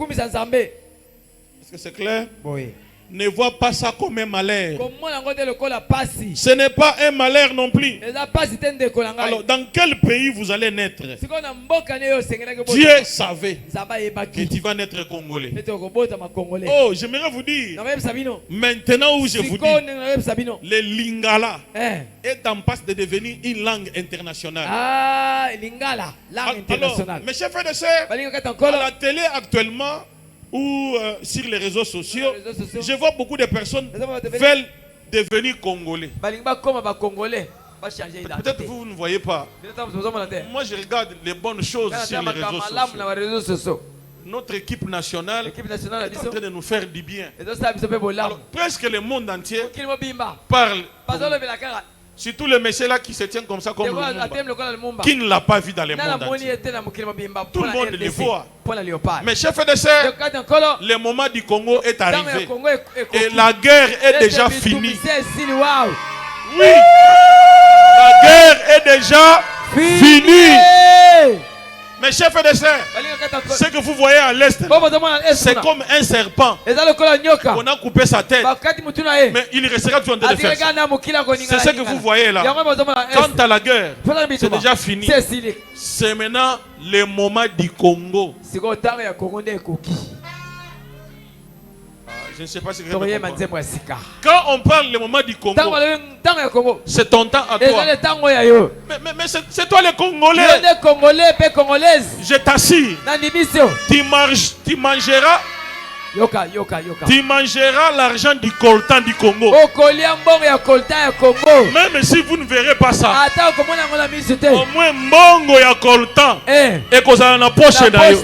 Est-ce que c'est clair? Oui. ne voit pas ça comme un malheur. Ce n'est pas un malheur non plus. Alors, dans quel pays vous allez naître? Dieu savait que tu vas naître congolais. Oh, j'aimerais vous dire, maintenant où je vous dis, le lingala est en passe de devenir une langue internationale. Ah, lingala, langue internationale. Mes chers frères et sœurs, à la télé actuellement, ou sur les réseaux sociaux, je vois beaucoup de personnes veulent devenir congolais. Peut-être vous ne voyez pas. Moi, je regarde les bonnes choses sur les réseaux sociaux. Notre équipe nationale est en train de nous faire du bien. Alors, presque le monde entier parle. Surtout le monsieur là qui se tient comme ça, comme Lumumba, qui ne l'a pas vu dans le monde entier. Tout le monde le voit. Mais chers frères et sœurs, le moment du Congo est arrivé. Et la guerre est déjà finie. Oui, la guerre est déjà finie. Mes chers frères et sœurs, ce que vous voyez à l'est, c'est comme un serpent. On a coupé sa tête, mais il restera toujours en train de faire ça. C'est ce que vous voyez là. Quant à la guerre, c'est déjà fini. C'est maintenant le moment du Congo. Je ne sais pas si vous comprenez. Quand on parle le moment du Congo, c'est ton temps à toi. Mais c'est toi le Congolais. Je t'assure. Tu mangeras. Tu mangeras l'argent du coltan du Congo. Même si vous ne verrez pas ça, au moins mbongo ya coltan et qu'on a la poche d'ailleurs.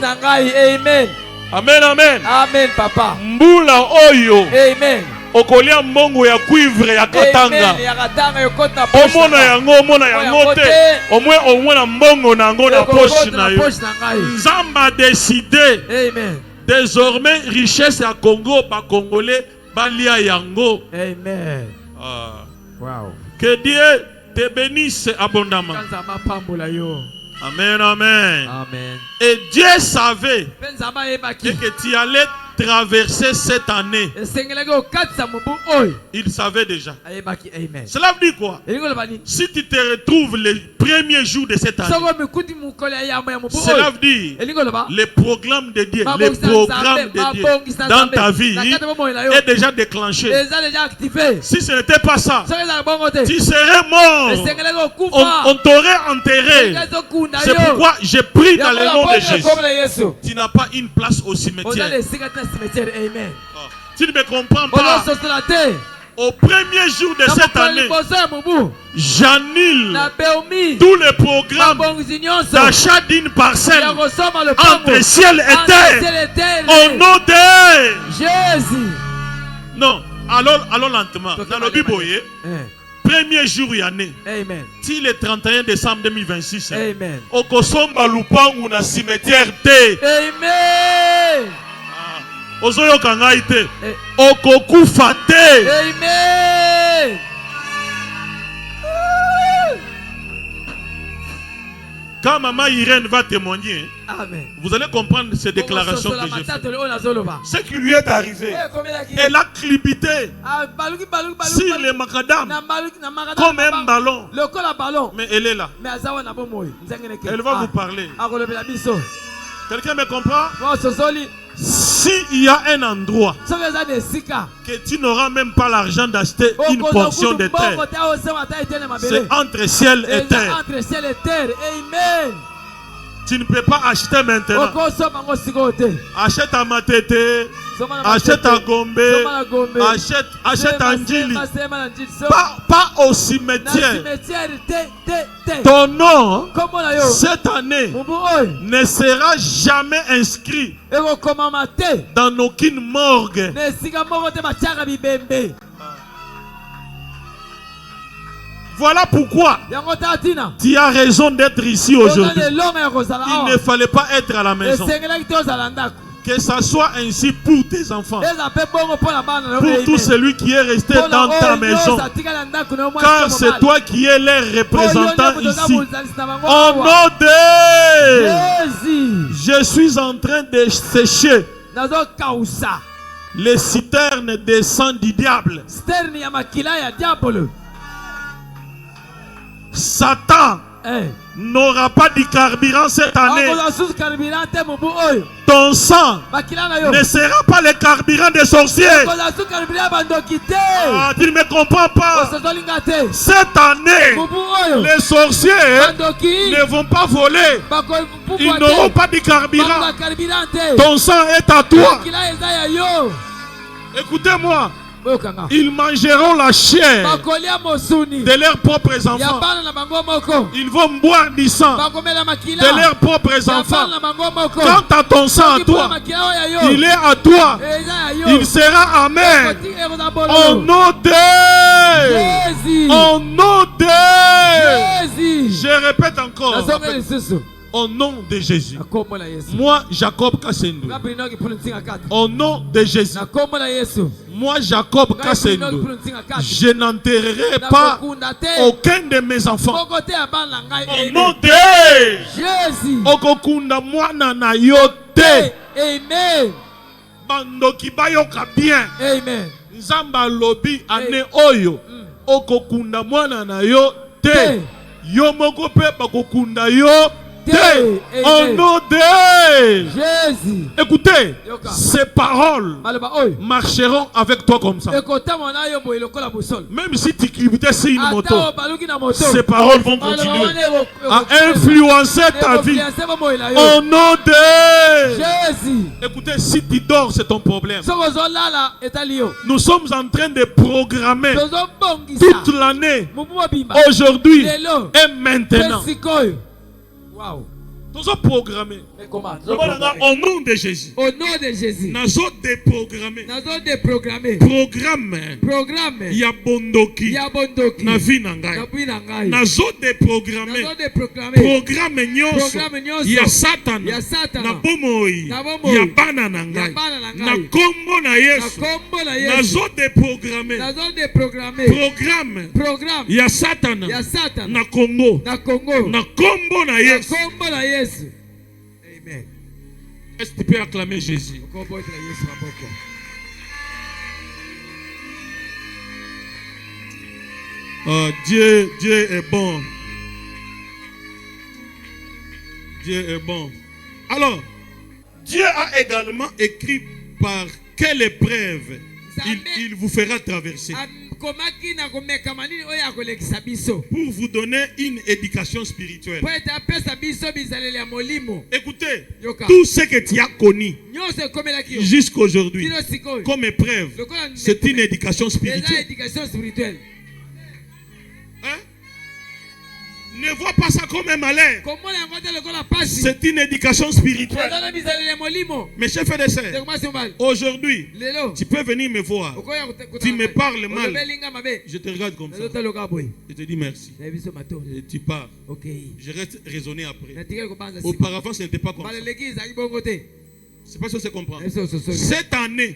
Amen, amen. Amen, papa. Mbula oyo. Amen. Okolia mbongo ya cuivre ya katanga. Omona yango, omona yango te. Au moins mbongo nango na poche na yo. Nzamba a décidé. Amen. Désormais richesse à Congo, ba congolais, balia yango. Amen. Wow. Que Dieu te bénisse abondamment. Amen, amen. Amen. Et Dieu savait que tu allais traverser cette année. Il savait déjà. Cela veut dire quoi? Si tu te retrouves les premiers jours de cette année, cela veut dire les programmes de Dieu, les programmes de Dieu dans ta vie est déjà déclenché. Si ce n'était pas ça, tu serais mort. On t'aurait enterré. C'est pourquoi j'ai pris dans le nom de Jésus. Tu n'as pas une place au cimetière. Amen. Tu ne me comprends pas. Au premier jour de cette année, j'annule tous les programmes d'achat d'une parcelle entre ciel et terre au nom de Jésus. Non, allons lentement. Dans le Bible, premier jour y année. Amen. Si le 31 décembre 2026. Amen. Au Kosomba Lupangu na cimetière T. Amen. Ozoyo kangai te. Okokufa te. Amen. Quand maman Irène va témoigner, amen, vous allez comprendre ces déclarations que j'ai faites. Ce qui lui est arrivé, elle a clipité sur les macadam comme un ballon. Mais elle est là. Elle va vous parler. Quelqu'un me comprend? S'il y a un endroit que tu n'auras même pas l'argent d'acheter une portion de terre, c'est entre ciel et terre. Amen. Tu ne peux pas acheter maintenant. Achète à Matete, achète à Gombe, achète à Ndjili. Pas au cimetière. Ton nom, cette année, ne sera jamais inscrit dans aucune morgue. Voilà pourquoi tu as raison d'être ici aujourd'hui. Il ne fallait pas être à la maison. Que ça soit ainsi pour tes enfants, pour tout celui qui est resté dans ta maison, car c'est toi qui es leur représentant ici. Au nom de Jésus, je suis en train de sécher Les citernes des sangs du diable. Satan n'aura pas de carburant cette année. Ton sang ne sera pas le carburant des sorciers. Ah, tu ne me comprends pas. Cette année, les sorciers ne vont pas voler. Ils n'auront pas de carburant. Ton sang est à toi. Écoutez-moi. Ils mangeront la chair de leurs propres enfants. Ils vont boire du sang de leurs propres enfants. Quant à ton sang à toi, il est à toi. Il sera amer. Au nom de... Au nom de... Je répète encore. Au nom de Jésus. Moi, Jacob Kassendou. Au nom de Jésus. Moi, Jacob Kassendou. Je n'enterrerai pas aucun de mes enfants. Au nom de Jésus. Okokunda mwana na yote. Amen. Bandoki bayoka bien. Amen. Nzamba lobi ane oyo. Okokunda mwana na yote. Yo moko pe bakokunda yo. Au nom de Jésus. Écoutez, ces paroles marcheront avec toi comme ça. Même si tu cribitais sur une moto, ces paroles vont continuer à influencer ta vie. Au nom de Jésus. Écoutez, si tu dors, c'est ton problème. Nous sommes en train de programmer toute l'année, aujourd'hui et maintenant. Wow. Nous avons programmé. Au nom de Jésus. Au nom de Jésus. Nous avons déprogrammé. Programme. Yabondoki. Na vie nangai. Nous avons déprogrammé. Programme nyonso. Ya Satan. Na bomoi. Ya bana nangai. Na kombo na Yesu. Nous avons déprogrammé. Programme. Ya Satan. Na Congo. Na kombo na Yesu. Amen. Est-ce que tu peux acclamer Jésus? Dieu est bon. Dieu est bon. Alors, Dieu a également écrit par quelle épreuve il vous fera traverser. Pour vous donner une éducation spirituelle. Écoutez, tout ce que tu as connu jusqu'à aujourd'hui comme épreuve, c'est une éducation spirituelle. Hein? Ne vois pas ça comme un malheur. C'est une éducation spirituelle. Mes chers frères et sœurs, aujourd'hui, tu peux venir me voir. Tu me parles mal. Je te regarde comme ça. Je te dis merci. Et tu pars. Je reste raisonné après. Auparavant, ce n'était pas comme ça. C'est pas ce que c'est comprendre. Cette année,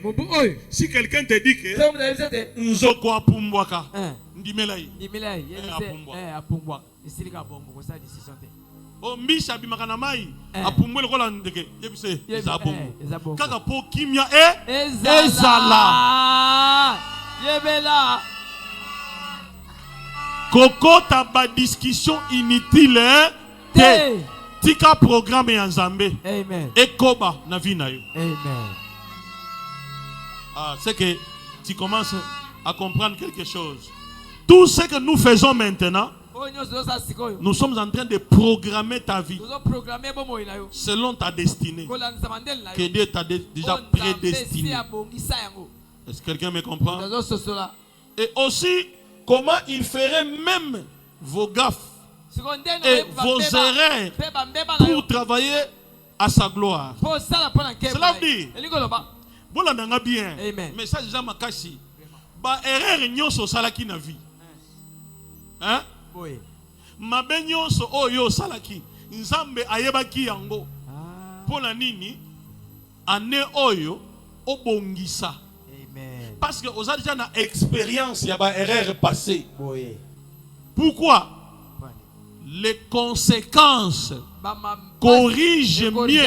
si quelqu'un te dit que Nzoko Apumbwaka, Ndimelaï, Ombisha bimakanamai, Apumbwe le Rolandeke, Yebise, Zabongo. Kaka po kimia ezala. Yebela. Kokota ba discussion inutile, te. Tika programme Nzambe. Amen. Ekoba na vie na yo. Amen. Ah, c'est que tu commences à comprendre quelque chose. Tout ce que nous faisons maintenant, nous sommes en train de programmer ta vie selon ta destinée que Dieu t'a déjà prédestiné. Est-ce que quelqu'un me comprend? Et aussi, comment il ferait même vos gaffes et vos erreurs pour travailler à sa gloire. Cela veut dire, bolanda bien, message Jean Makashi, ba erreur nyonso salaki na vie. Hein? Mabe nyonso oyo salaki, Nzambe ayebaki yango. Pona nini? Ane oyo obongisa. Parce que vous avez déjà une expérience, il y a une erreur passée. Pourquoi? Les conséquences corrigent mieux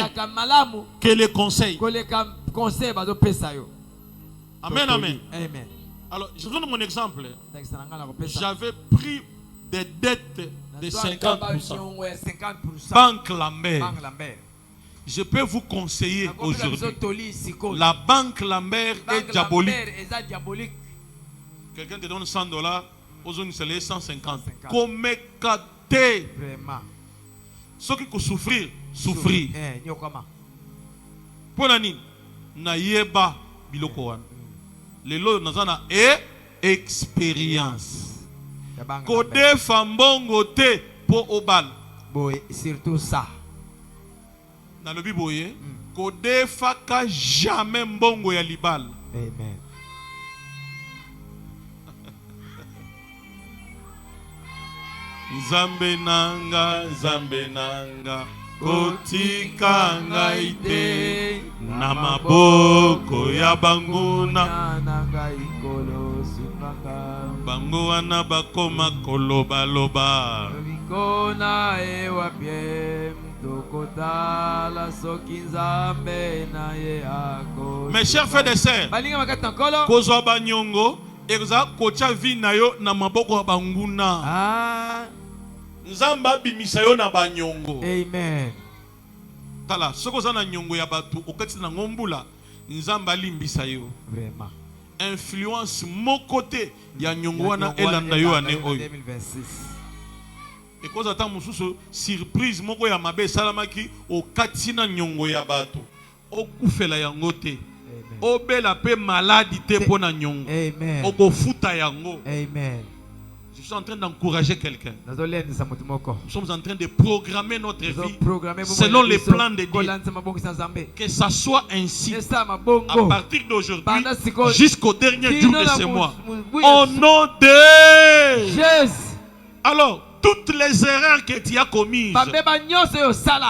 que les conseils. Amen, amen. Amen. Alors, je donne mon exemple. J'avais pris des dettes de 50%. Banque Lambert. Je peux vous conseiller aujourd'hui. La banque Lambert est diabolique. Quelqu'un te donne $100, aujourd'hui c'est 150. Comme kate. Ce qui peut souffrir. Pour la nini, na yeba biloko wana. Lelo nazana expérience. Kode fambongo te po obal. Boy, surtout ça. Dans le biboye, kode faka jamais mbongo ya libal. Amen. Nzambe nanga, kotika ngai te na maboko ya banguna. Bango wana bakoma koloba. Mes chers frères et sœurs, kozwa banyongo eza kocha vi na yo na maboko ya banguna. Nzamba bimisa yo na banyongo. Amen. Tala soko za na nyongo ya batu okati na ngombula nzamba limbisa yo. Vraiment. Influence mon côté ya nyongo wana elanda yo ane oyo. 2026. Et cause ata mususu surprise moko ya mabe salamaki okati na nyongo ya batu okufela yango te. Obela pe maladie te pona nyongo. Amen. Okofuta yango. Amen. Je suis en train d'encourager quelqu'un. Nous sommes en train de programmer notre vie selon les plans de Dieu. Que ça soit ainsi à partir d'aujourd'hui jusqu'au dernier jour de ce mois. Au nom de Jésus. Alors, toutes les erreurs que tu as commises,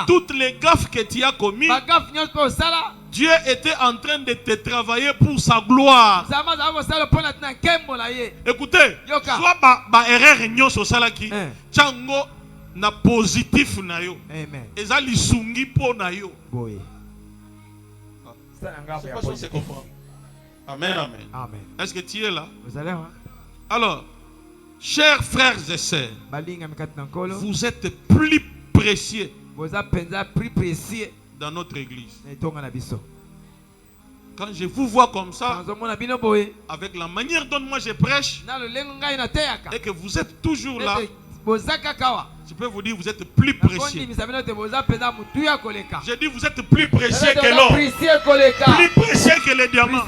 toutes les gaffes que tu as commises, Dieu était en train de te travailler pour sa gloire. Écoutez, soit ba erreur nyoso salaki, chango na positif na yo. Amen. Eza lisungi po na yo. Amen, amen. Amen. Est-ce que tu es là? Vous allez voir. Alors, chers frères et sœurs, vous êtes plus précieux dans notre église. Quand je vous vois comme ça, avec la manière dont moi je prêche, et que vous êtes toujours là, je peux vous dire vous êtes plus précieux. Je dis vous êtes plus précieux que l'or, plus précieux que les diamants.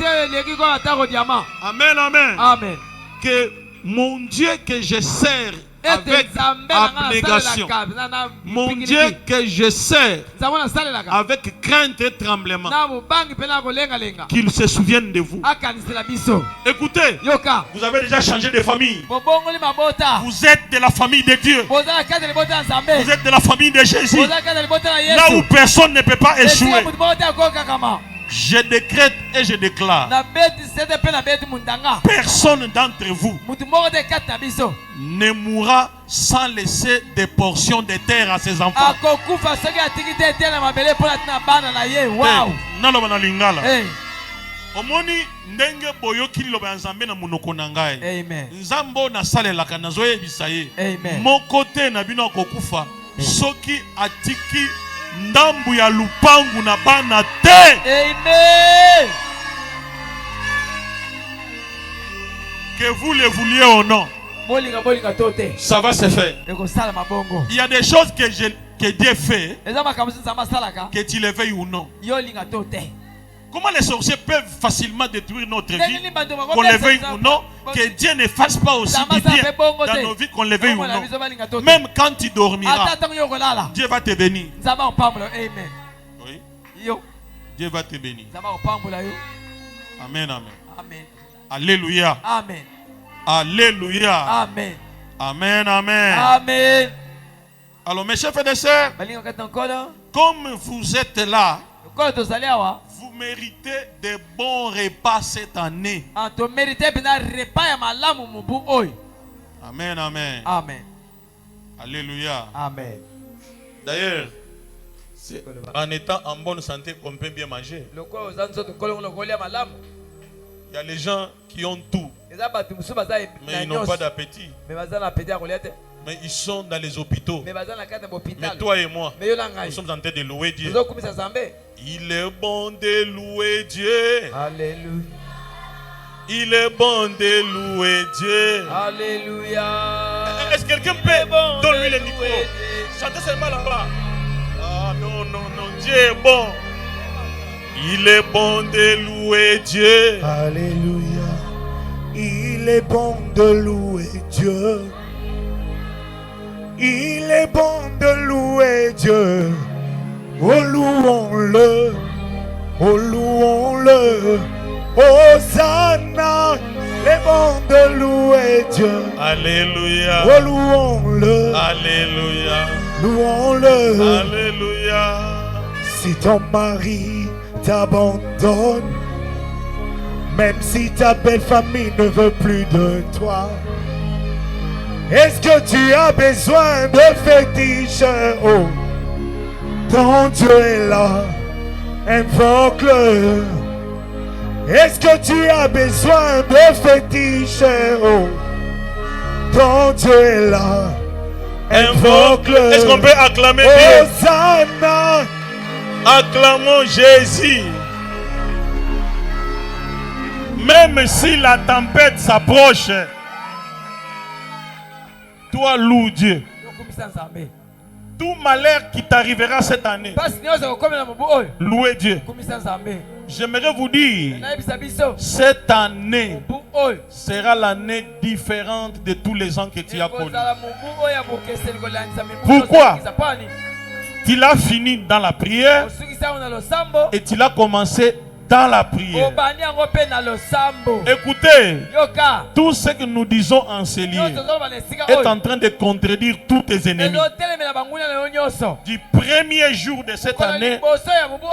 Amen, amen. Amen. Que mon Dieu que je sers avec abnégation, mon Dieu que je sers avec crainte et tremblement, qu'il se souvienne de vous. Écoutez, vous avez déjà changé de famille. Vous êtes de la famille de Dieu. Vous êtes de la famille de Jésus. Là où personne ne peut pas échouer. Je décrète et je déclare, personne d'entre vous ne mourra sans laisser des portions de terre à ses enfants. Omoni ndenge boyoki liloba ya Nzambe na munoko na ngai. Nzambo na salelaka nazoyebisa ye. Moko te na bino akokufa soki atiki ndambu ya lupangu na bana te. Amen. Que vous le vouliez ou non, ça va se faire. Il y a des choses que Dieu fait, que tu les veuilles ou non. Comment les sorciers peuvent facilement détruire notre vie, qu'on les veuille ou non, que Dieu ne fasse pas aussi du bien dans nos vies, qu'on les veuille ou non. Même quand tu dormiras, Dieu va te bénir. Oui. Dieu va te bénir. Amen, amen. Alléluia. Amen. Alléluia. Amen. Amen, amen. Amen. Alors mes chers frères et sœurs, comme vous êtes là, vous méritez de bons repas cette année. Amen, amen. Amen. Alléluia. Amen. D'ailleurs, c'est en étant en bonne santé qu'on peut bien manger. Il y a les gens qui ont tout, mais ils n'ont pas d'appétit. Mais ils sont dans les hôpitaux. Mais toi et moi, nous sommes en train de louer Dieu. Il est bon de louer Dieu. Alléluia. Il est bon de louer Dieu. Alléluia. Est-ce que quelqu'un peut donner le micro? Chantez seulement là-bas. Ah non, non, non, Dieu est bon. Il est bon de louer Dieu. Alléluia. Il est bon de louer Dieu. Il est bon de louer Dieu. Oh louons-le. Oh louons-le. Hosanna. Il est bon de louer Dieu. Alléluia. Oh louons-le. Alléluia. Louons-le. Alléluia. Si ton mari t'abandonne, même si ta belle famille ne veut plus de toi, est-ce que tu as besoin de fétiches? Oh, ton Dieu est là, invoque-le. Est-ce que tu as besoin de fétiches? Oh, ton Dieu est là, invoque-le. Est-ce qu'on peut acclamer Dieu? Hosanna. Acclamons Jésus. Même si la tempête s'approche, toi loue Dieu. Tout malheur qui t'arrivera cette année, louez Dieu. J'aimerais vous dire, cette année sera l'année différente de tous les ans que tu as connus. Pourquoi? Tu l'as fini dans la prière et tu l'as commencé dans la prière. Écoutez, tout ce que nous disons en ces lieux est en train de contredire tous tes ennemis. Du premier jour de cette année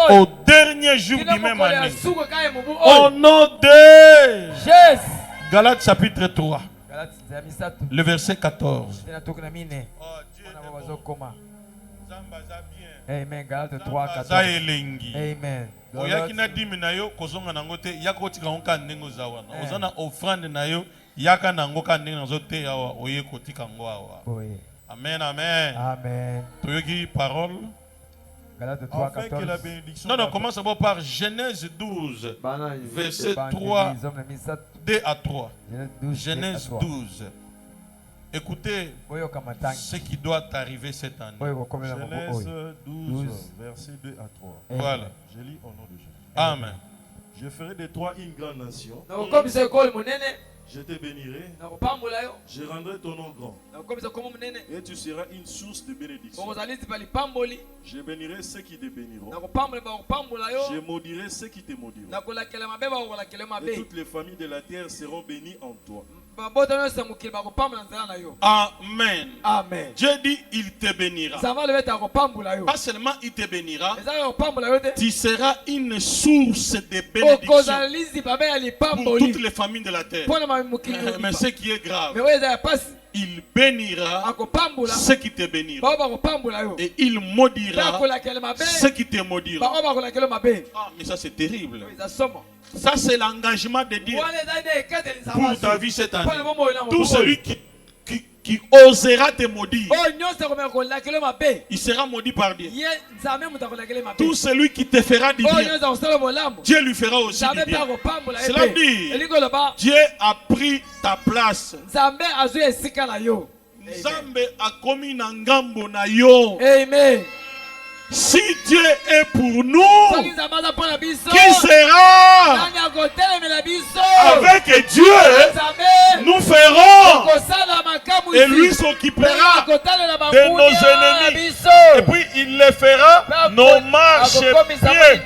au dernier jour du même année. Au nom de Galates chapitre 3, le verset 14. Amen. Galates 3, 14. Amen. Oyaki na dimi na yo kozonga nango te yako tika onka ndenge ozawa na ozana offrande na yo yaka nango ka ndenge nazo te yawa oye kotika ngo awa. Amen, amen. Amen. Toyoki parole. Galates 3, 14. Non, commence d'abord par Genèse 12, verset 3, 2 à 3. Genèse 12. Écoutez ce qui doit arriver cette année. Genèse 12, verset 2 à 3. Voilà. Je lis au nom de Jésus. Amen. Je ferai de toi une grande nation. Je te bénirai. Je rendrai ton nom grand. Et tu seras une source de bénédiction. Je bénirai ceux qui te béniront. Je maudirai ceux qui te maudiront. Et toutes les familles de la terre seront bénies en toi. Amen. Amen. Dieu dit il te bénira. Pas seulement il te bénira, tu seras une source de bénédiction pour toutes les familles de la terre. Mais ce qui est grave, il bénira ceux qui te béniront et il maudira ceux qui te maudiront. Ah, mais ça c'est terrible. Ça c'est l'engagement de Dieu pour ta vie cette année. Tout celui qui osera te maudire, il sera maudit par Dieu. Tout celui qui te fera du bien, Dieu lui fera aussi du bien. Cela dit, Dieu a pris ta place. Nzambe a commis na ngambo na yo. Amen. Si Dieu est pour nous, qui sera avec Dieu? Nous ferons et lui s'occupera de nos ennemis. Et puis il les fera nos marches pieds.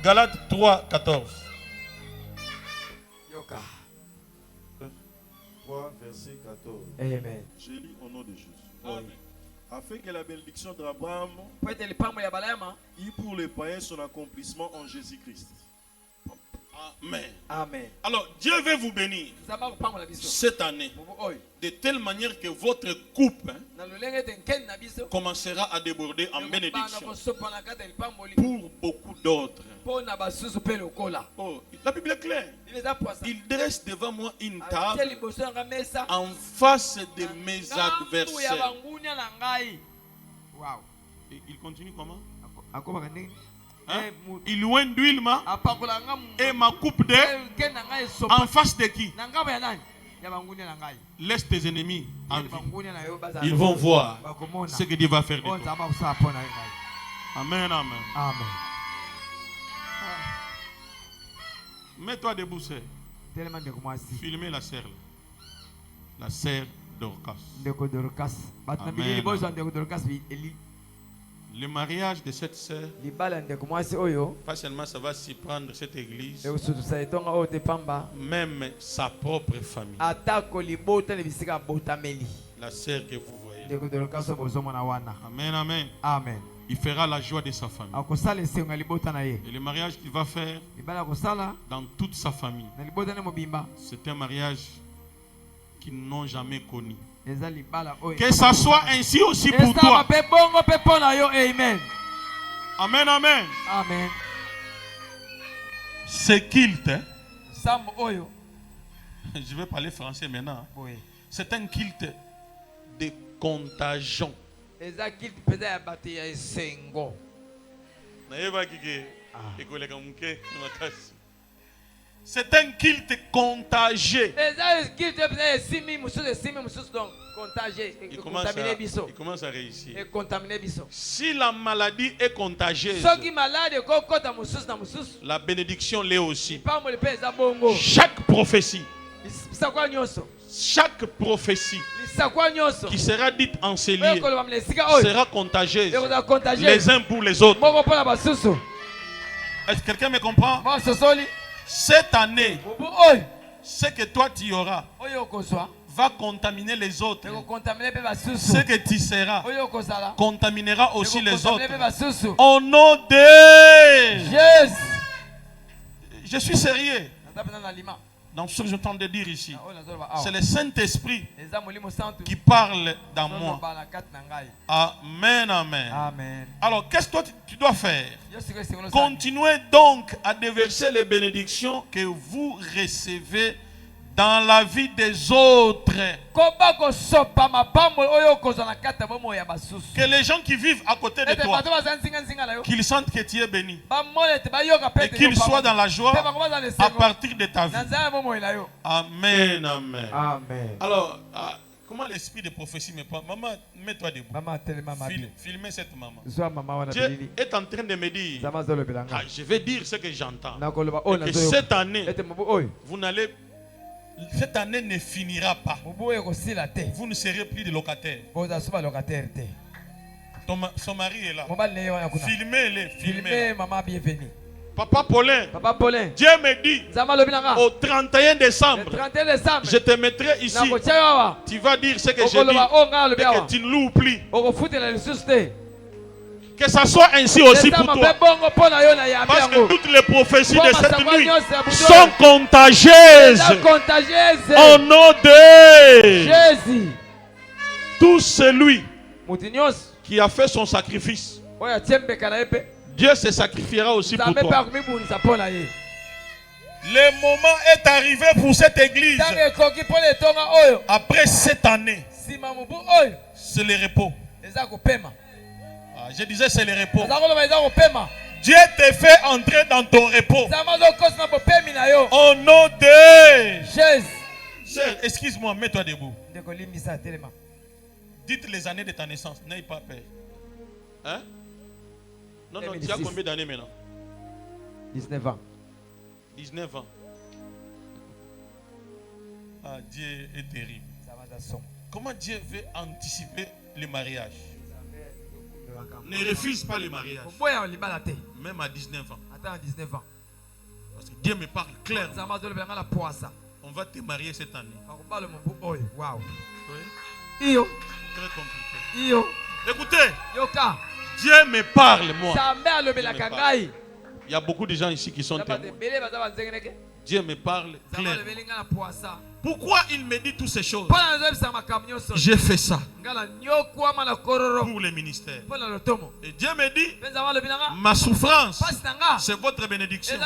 Galates 3, 14. 3, verset 14. Amen. Je lis au nom de Jésus. Amen. Afin que la bénédiction d'Abraham ait pour les païens son accomplissement en Jésus-Christ. Amen. Amen. Alors, Dieu veut vous bénir cette année de telle manière que votre coupe commencera à déborder en bénédiction pour beaucoup d'autres. Oh, la Bible est claire. Il dresse devant moi une table en face de mes adversaires. Il continue comment? Hein? Il loin d'huile et ma coupe d'air en face de qui? Laisse tes ennemis en vie. Ils vont voir ce que Dieu va faire de toi. Amen, amen. Amen. Mets-toi debout, sœur. Filmez la sœur. La sœur Dorcas. Amen. Le mariage de cette sœur, pas seulement ça va s'y prendre cette église, même sa propre famille. La sœur que vous voyez. Amen, amen. Amen. Il fera la joie de sa famille. Et le mariage qu'il va faire dans toute sa famille, c'est un mariage qu'ils n'ont jamais connu. Que ça soit ainsi aussi pour toi. Amen. Amen, amen. Amen. C'est kilt. Je vais parler français maintenant. Oui. C'est un kilt de contagion. C'est un kilt contagieux. Il commence à réussir. Si la maladie est contagieuse, la bénédiction l'est aussi. Chaque prophétie qui sera dite en ces lieux sera contagieuse les uns pour les autres. Est-ce que quelqu'un me comprend? Cette année, ce que toi tu auras va contaminer les autres. Ce que tu seras contaminera aussi les autres. Au nom de Jésus. Je suis sérieux dans ce que je tente de dire ici. C'est le Saint-Esprit qui parle dans moi. Amen, amen. Amen. Alors, qu'est-ce que tu dois faire? Continuez donc à déverser les bénédictions que vous recevez dans la vie des autres. Que les gens qui vivent à côté de toi, qu'ils sentent que tu es béni. Et qu'ils soient dans la joie à partir de ta vie. Amen, amen. Amen. Alors, comment l'esprit de prophétie me prend? Maman, mets-toi debout. Filmez cette maman. Dieu est en train de me dire, je vais dire ce que j'entends. Que cette année, cette année ne finira pas. Vous ne serez plus de locataires. Son mari est là. Filmez-les. Filmez. Papa Paulin, Dieu me dit au 31 décembre, je te mettrai ici. Tu vas dire ce que je dis et que tu ne l'oublies. Que ça soit ainsi aussi pour toi. Parce que toutes les prophéties de cette nuit sont contagieuses. Au nom de Jésus. Tout celui qui a fait son sacrifice, Dieu se sacrifiera aussi pour toi. Le moment est arrivé pour cette église. Après cette année, c'est le repos. Je disais c'est le repos. Dieu te fait entrer dans ton repos. Au nom de Jésus. Sœur, excuse-moi, mets-toi debout. Dites les années de ta naissance. N'aie pas peur. Hein? Non, non, tu as combien d'années maintenant? 19 ans. 19 ans. Ah, Dieu est terrible. Comment Dieu veut anticiper le mariage? Ne refuse pas le mariage. Même à 19 ans. Parce que Dieu me parle clairement. On va te marier cette année. Wow. Oui? Très compliqué. Écoutez. Dieu me parle, moi. Il y a beaucoup de gens ici qui sont témoins. Dieu me parle clairement. Pourquoi il me dit toutes ces choses? J'ai fait ça pour le ministère. Et Dieu me dit, ma souffrance, c'est votre bénédiction.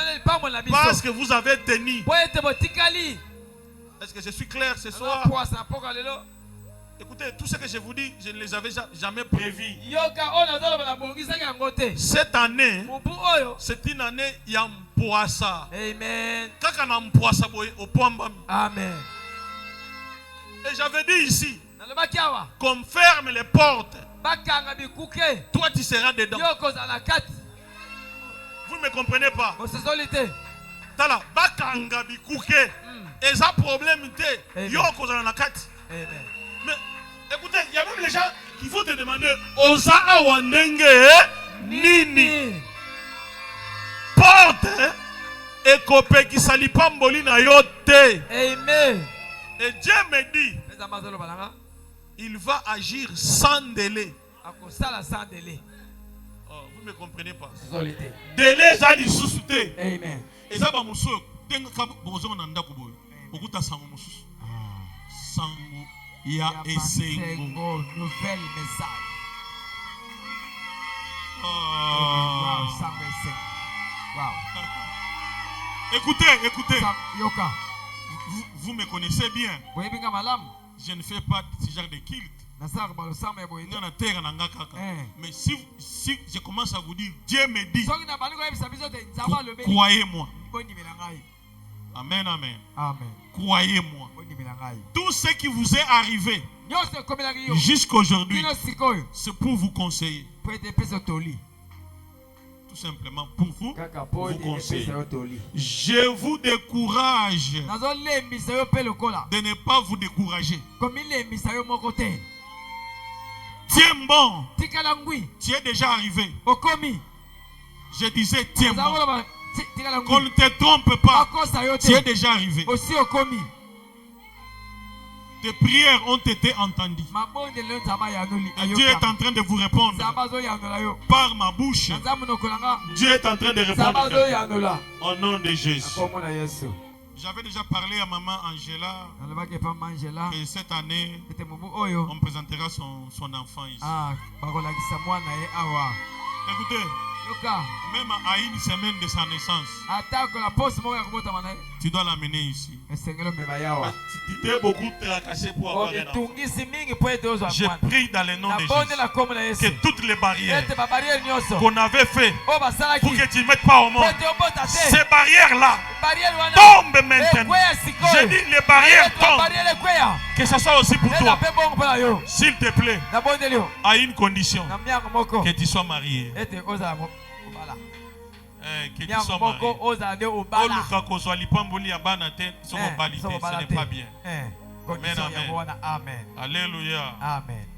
Parce que vous avez tenu. Est-ce que je suis clair ce soir? Écoutez, tout ce que je vous dis, je ne les avais jamais prévus. Cette année, c'est une année Yampoasa. Amen. Amen. Et j'avais dit ici qu'on ferme les portes. Toi, tu seras dedans. Vous ne me comprenez pas? Tala, bakanga bikuke. Et ça problème te. Yoko dans la carte. Mais écoutez, il y a même les gens qui vont te demander Osa awandenge nini. Porte et kopé qui sali pamboli na yote. Amen. Et Dieu me dit, il va agir sans délai. Oh, vous ne me comprenez pas. Délai, ça dit sous-souté. Amen. Et ça va mousser. Sango ya esengo. Nouvelle message. Wow, Sango esengo. Wow. Écoutez, écoutez. Yoka. Vous me connaissez bien. Je ne fais pas ce genre de culte. Mais si je commence à vous dire, Dieu me dit, croyez-moi. Amen, amen. Amen. Croyez-moi. Tout ce qui vous est arrivé jusqu'à aujourd'hui, c'est pour vous conseiller. Tout simplement pour vous conseiller. Je vous décourage de ne pas vous décourager. Tiens bon. Tu es déjà arrivé. Je disais tiens bon. Qu'on ne te trompe pas. Tu es déjà arrivé. Tes prières ont été entendues. Et Dieu est en train de vous répondre par ma bouche. Dieu est en train de répondre au nom de Jésus. J'avais déjà parlé à maman Angela que cette année on présentera son enfant ici. Écoutez, même à une semaine de sa naissance, tu dois l'amener ici. Tu t'es beaucoup tracassé pour avoir un enfant. Je prie dans le nom de Jésus que toutes les barrières qu'on avait fait pour que tu ne mettes pas au monde, ces barrières-là tombent maintenant. Je dis les barrières tombent. Que ce soit aussi pour toi. S'il te plaît, à une condition, que tu sois marié. Que tu sois marié. Ce n'est pas bien. Amen. Alléluia.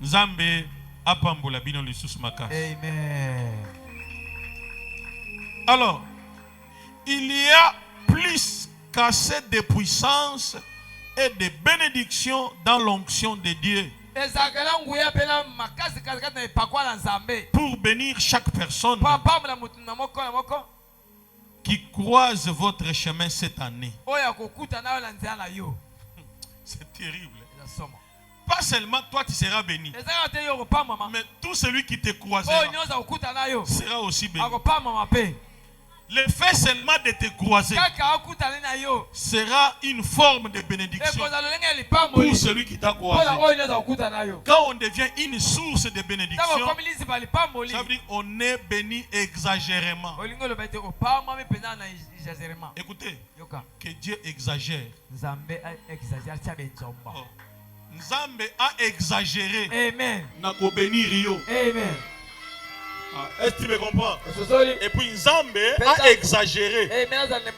Nzambe apambola bino lisusu makasi. Amen. Alors, il y a plus qu'assez de puissance et de bénédiction dans l'onction de Dieu pour bénir chaque personne qui croise votre chemin cette année. C'est terrible. Pas seulement toi tu seras béni, mais tout celui qui te croisera sera aussi béni. Le fait seulement de te croiser sera une forme de bénédiction pour celui qui t'a croisé. Quand on devient une source de bénédiction, ça veut dire qu'on est béni exagérément. Écoutez, que Dieu exagère. Nzambe a exagéré. Amen. Nako béni Rio. Amen. Est-ce que tu me comprends? Et puis Nzambe a exagéré.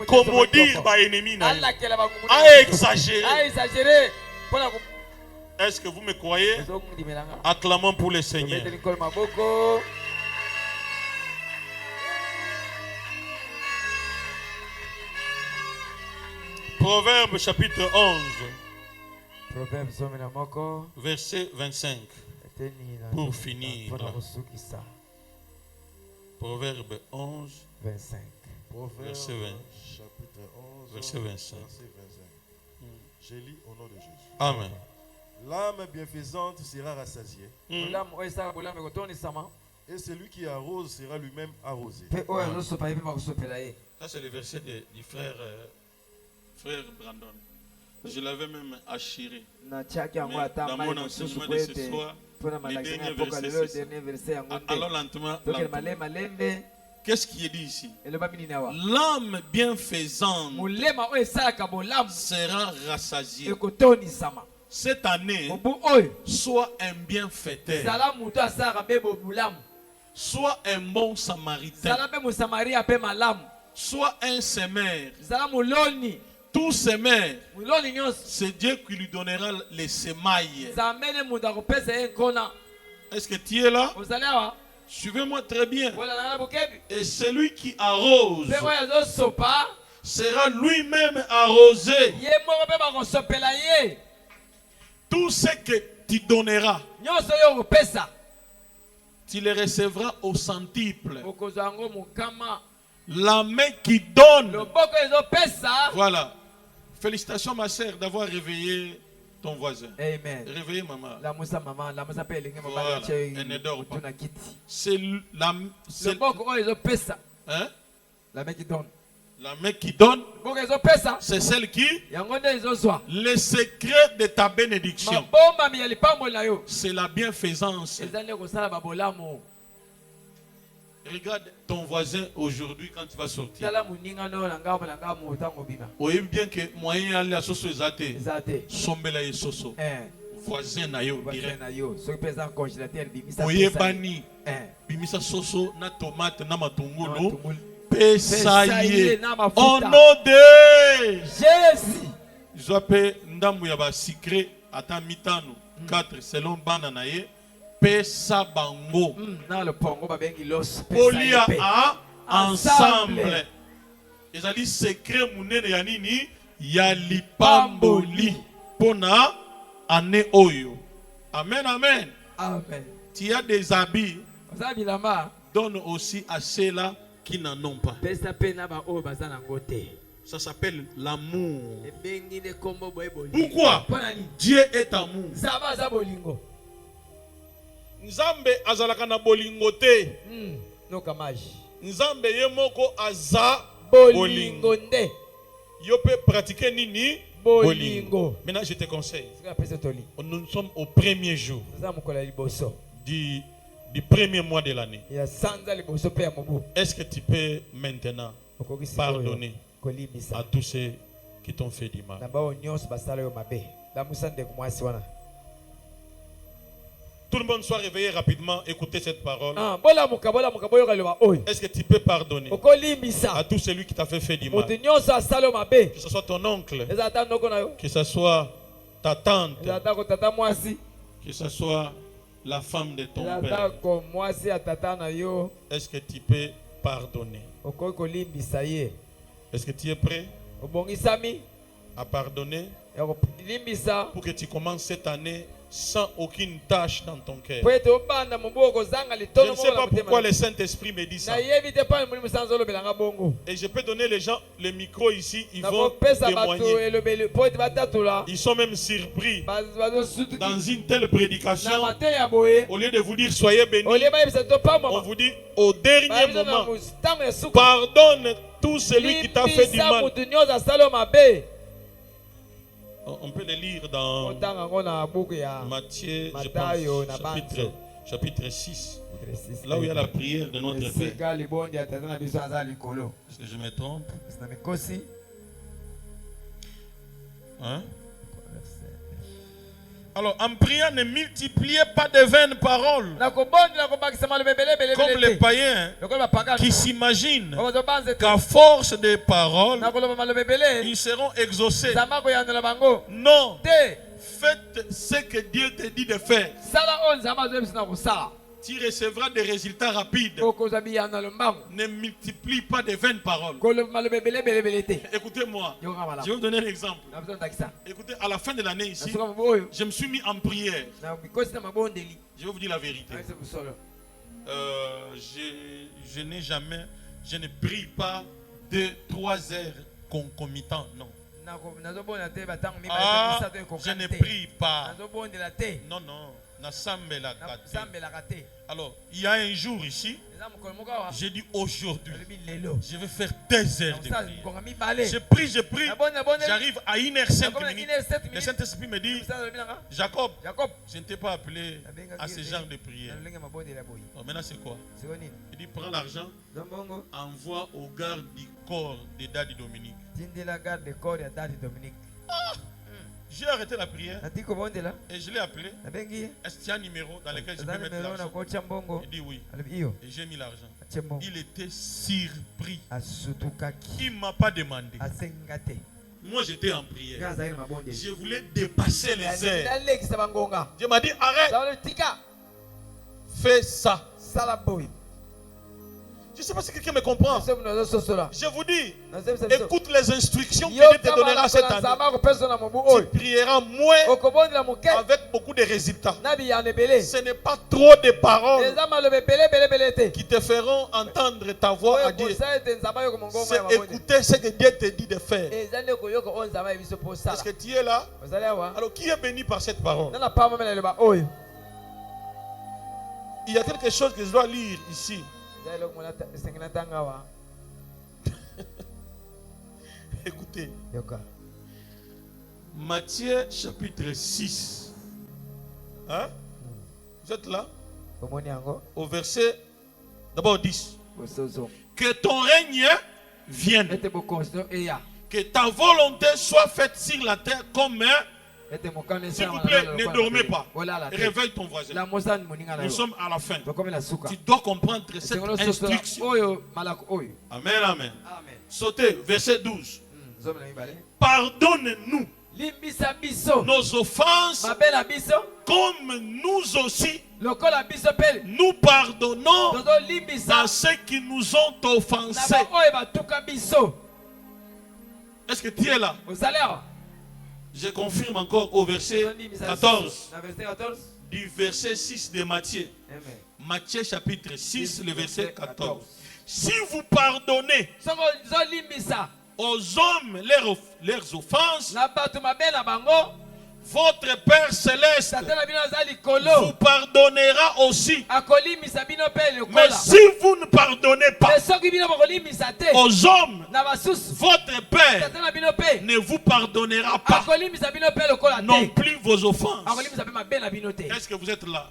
Comment dire par ennemi a exagéré. Est-ce que vous me croyez? Acclamons pour le Seigneur. Proverbe chapitre 11. Verset 25. Pour finir. Proverbe 11. 25. verset 20. Chapitre 11, Verset 25. verset 25. Je lis au nom de Jésus. Amen. L'âme bienfaisante sera rassasiée. Et celui qui arrose sera lui-même arrosé. Ça, c'est le verset du frère Brandon. Je l'avais même achiré. Mais dans mon enseignement de ce soir, les derniers versets, c'est ça. Alors lentement, qu'est-ce qui est dit ici? L'âme bienfaisante sera rassasiée. Cette année, sois un bienfaiteur. Sois un bon samaritain. Sois un semeur. Tout semeur, c'est Dieu qui lui donnera les semailles. Est-ce que tu es là? Suivez-moi très bien. Et celui qui arrose sera lui-même arrosé. Tout ce que tu donneras, tu les recevras au centuple. La main qui donne. Voilà. Félicitations ma sœur d'avoir réveillé ton voisin. Amen. Réveillez maman. Voilà. Elle ne dort pas. C'est la main qui donne. La main qui donne, c'est celle qui, le secret de ta bénédiction, c'est la bienfaisance. Regarde ton voisin aujourd'hui quand tu vas sortir. Oui, bien que moyen aller à soso ezate. Sombela ye soso. Voisin na yo direct. Oye bani. Bimisa soso na tomate na matungulu. Pesaye. Au nom de Jésus. J'appelle ndambu ya ba secret ata mitano 4 selon bana na ye. Pesa bango. Polia a ensemble. Ils ont dit secret munene ya nini ya lipamboli pona ane oyo. Amen, amen. Amen. Tu as des habits. Donne aussi à ceux-là qui n'en ont pas. Ça s'appelle l'amour. Pourquoi? Dieu est amour. Nzambe azalaka na bolingo te. Nzambe ye moko aza bolingo nde. Yo peut pratiquer nini bolingo. Maintenant je te conseille. Nous sommes au premier jour du premier mois de l'année. Est-ce que tu peux maintenant pardonner à tous ceux qui t'ont fait du mal? Tout le monde soit réveillé rapidement, écoutez cette parole. Est-ce que tu peux pardonner à tout celui qui t'a fait du mal? Que ce soit ton oncle, que ce soit ta tante, que ce soit la femme de ton père. Est-ce que tu peux pardonner? Est-ce que tu es prêt à pardonner pour que tu commences cette année sans aucune tâche dans ton cœur? Je ne sais pas pourquoi le Saint-Esprit me dit ça. Et je peux donner les gens le micro ici, ils vont témoigner. Ils sont même surpris. Dans une telle prédication, au lieu de vous dire soyez bénis, on vous dit au dernier moment, pardonne tout celui qui t'a fait du mal. On peut le lire dans Matthieu, je pense, chapitre 6. Là où il y a la prière de notre Père. Est-ce que je me trompe? Hein? Alors, en priant, ne multipliez pas de vaines paroles. Comme les païens qui s'imaginent qu'à force de paroles, ils seront exaucés. Non. Faites ce que Dieu te dit de faire. Tu recevras des résultats rapides. Ne multiplie pas de vaines paroles. Écoutez-moi, je vais vous donner un exemple. Écoutez, à la fin de l'année ici, je me suis mis en prière. Je vais vous dire la vérité. Je ne prie pas 2-3 heures concomitantes, non. Ah, je ne prie pas. Non, non. Alors, il y a un jour ici, j'ai dit aujourd'hui, je vais faire 2 heures de prière. Je prie. J'arrive à 1h05 minutes. Le Saint-Esprit me dit, Jacob, je ne t'ai pas appelé à ce genre de prière. Oh, maintenant, c'est quoi? Il dit, prends l'argent, envoie au garde du corps de Daddy Dominique. J'ai arrêté la prière et je l'ai appelé. Est-ce qu'il y a un numéro dans lequel je peux mettre l'argent? Il dit oui. Et j'ai mis l'argent. Il était surpris. Il ne m'a pas demandé. Moi j'étais en prière. Je voulais dépasser les airs. Dieu m'a dit arrête. Fais ça. Je ne sais pas si quelqu'un me comprend. Je vous dis, écoute les instructions que Dieu te donnera cette année. Tu prieras moins avec beaucoup de résultats. Ce n'est pas trop de paroles qui te feront entendre ta voix à Dieu. C'est écouter ce que Dieu te dit de faire. Est-ce que tu es là? Alors qui est béni par cette parole? Il y a quelque chose que je dois lire ici. Écoutez. Matthieu chapitre 6. Hein? Vous êtes là? Au verset d'abord 10. Que ton règne vienne. Que ta volonté soit faite sur la terre comme s'il vous plaît, ne dormez pas. Réveille ton voisin. Nous sommes à la fin. Tu dois comprendre cette instruction. Amen, amen. Sautez, verset 12. Pardonne-nous nos offenses comme nous aussi nous pardonnons à ceux qui nous ont offensés. Est-ce que tu es là? Je confirme encore au verset 14, du verset 6 de Matthieu. Matthieu chapitre 6, le verset 14. Si vous pardonnez aux hommes leurs offenses, votre Père Céleste vous pardonnera aussi. Mais si vous ne pardonnez pas aux hommes, votre Père ne vous pardonnera pas non plus vos offenses. Est-ce que vous êtes là?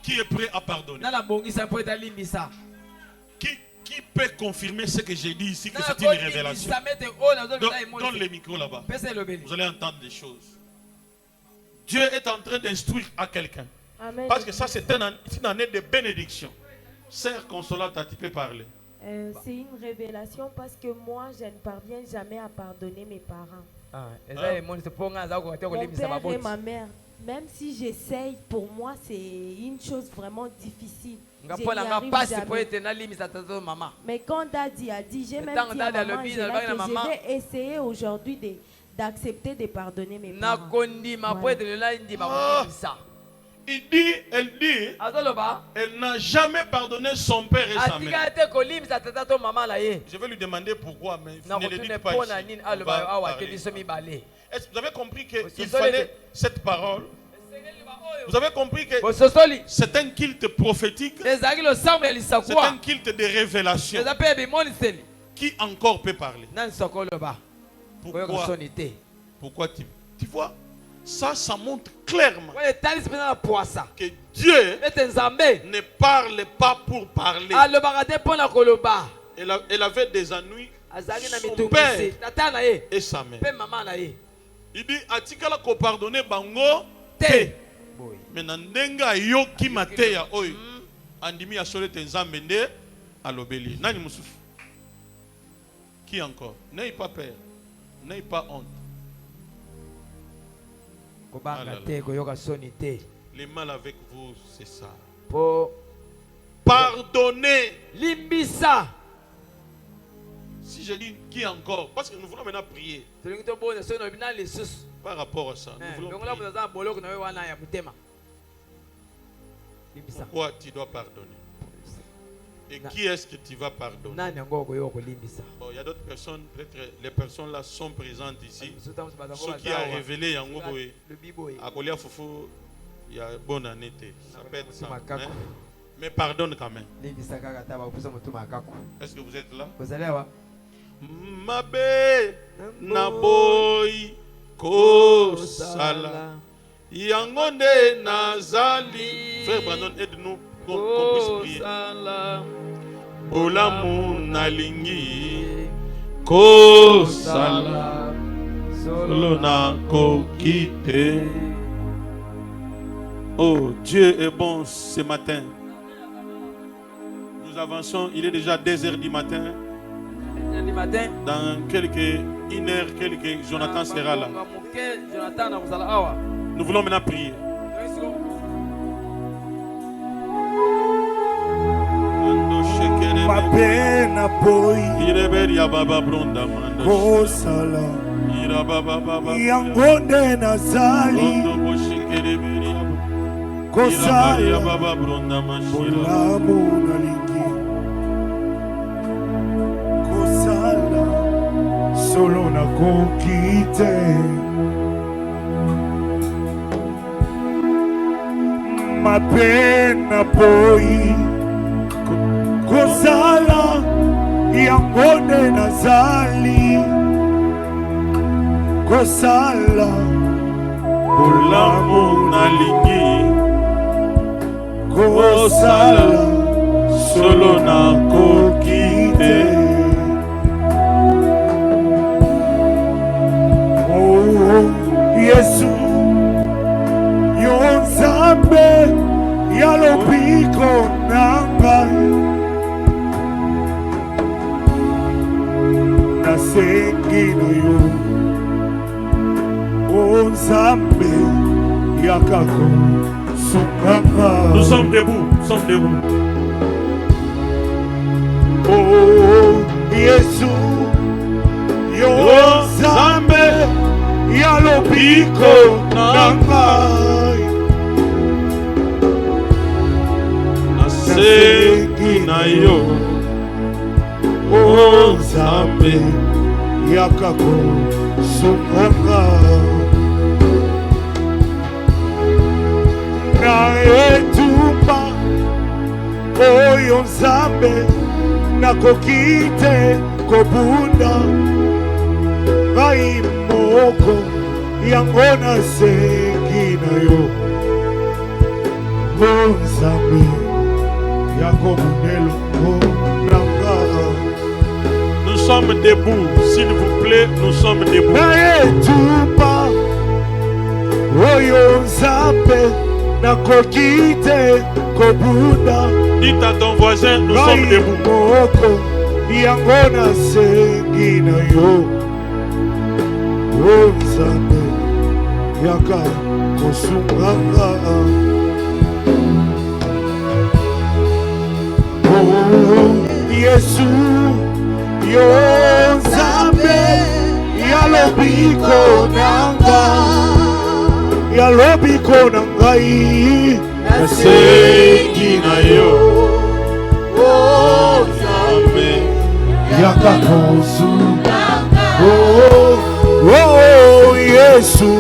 Qui est prêt à pardonner? Qui peut confirmer ce que j'ai dit ici, que c'est une révélation? Donne le micro là-bas. Vous allez entendre des choses. Dieu est en train d'instruire à quelqu'un. Parce que ça, c'est une année de bénédiction. Sœur Consolate, tu peux parler. C'est une révélation parce que moi, je ne parviens jamais à pardonner mes parents. Mon père et ma mère. Même si j'essaye, pour moi, c'est une chose vraiment difficile. Je n'y arrive jamais. Mais quand Daddy a dit, j'ai même dit à maman, que je vais essayer aujourd'hui d'accepter de pardonner mes parents. Elle dit, elle n'a jamais pardonné son père et sa mère. Je vais lui demander pourquoi, mais vous ne le dites pas ici. Est-ce que vous avez compris qu'il fallait cette parole? Vous avez compris que c'est un culte prophétique, c'est un culte de révélation. Qui encore peut parler? Pourquoi tu vois? Ça montre clairement que Dieu ne parle pas pour parler. Elle avait des ennuis, son père et sa mère. Il dit, atikala ko pardonner bango te. Mais nandenga yoki mateya oyo andimi asole tenzambe nde alobeli. Nani musufu? Qui encore? N'ayez pas peur, n'ayez pas honte. Les mal avec vous, c'est ça. Pardonnez. Limbisa. Si je dis qui encore, parce que nous voulons maintenant prier. Par rapport à ça, nous voulons prier. Pourquoi tu dois pardonner? Et qui est-ce que tu vas pardonner? Bon, il y a d'autres personnes, peut-être les personnes là sont présentes ici. Ce qui a révélé Yango Boé, à Kolia Foufou, il y a bonne année. Ça peut être ça. Mais pardonne quand même. Est-ce que vous êtes là? Mabe Naboy Kosala Yangonde Nazali. Frère Brandon, aide-nous qu'on puisse prier. Olamu Nalingi Kosala Solona Kokite. Oh, Dieu est bon ce matin. Nous avançons, il est déjà 2h du matin. Dans une heure, Jonathan sera là. Nous voulons maintenant prier. Ma peine a poi Kosala Yangonde Nazali Kosala Olamu Nalingi Kosala Solo na kokite Ma peine a poi Kosala Yangonde Nazali Kosala Olamu Nalingi Kosala Solo na kokite. Oh Yesu Yonzambe Yalobiko nanga Nasengi na yo Onzambe Yakako Sukanga. Nous sommes debout, nous sommes debout. Oh Yesu Yonzambe Yalobiko nanga Nasengi na yo Onzambe Yakako Sukanga. Na etumba oyo Nzambe nakokite kobunda ngai moko yango nasengi na yo o Nzambe yakobundelo nanga. Nous sommes debout, s'il vous plaît, nous sommes debout. Na etumba oyo Nzambe nakokite kobunda. Dites à ton voisin, nous sommes debout. Moko yango nasengi na yo o Nzambe yaka kosunganga. Oh Yesu yo Nzambe yalobiko nanga yalobiko na ngai nasengi na yo o Nzambe yakakosunganga. Oh Yesu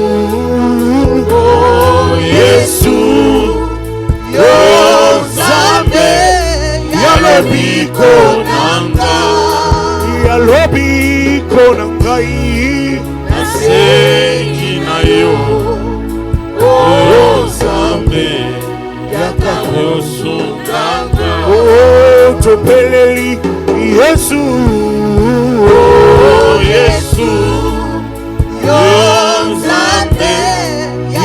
Yesu yo Nzambe yalobiko nanga yalobiko na ngai nasengi na yo o Nzambe yakakosunganga. Oh topeleli Yesu oh Yesu yo Nzambe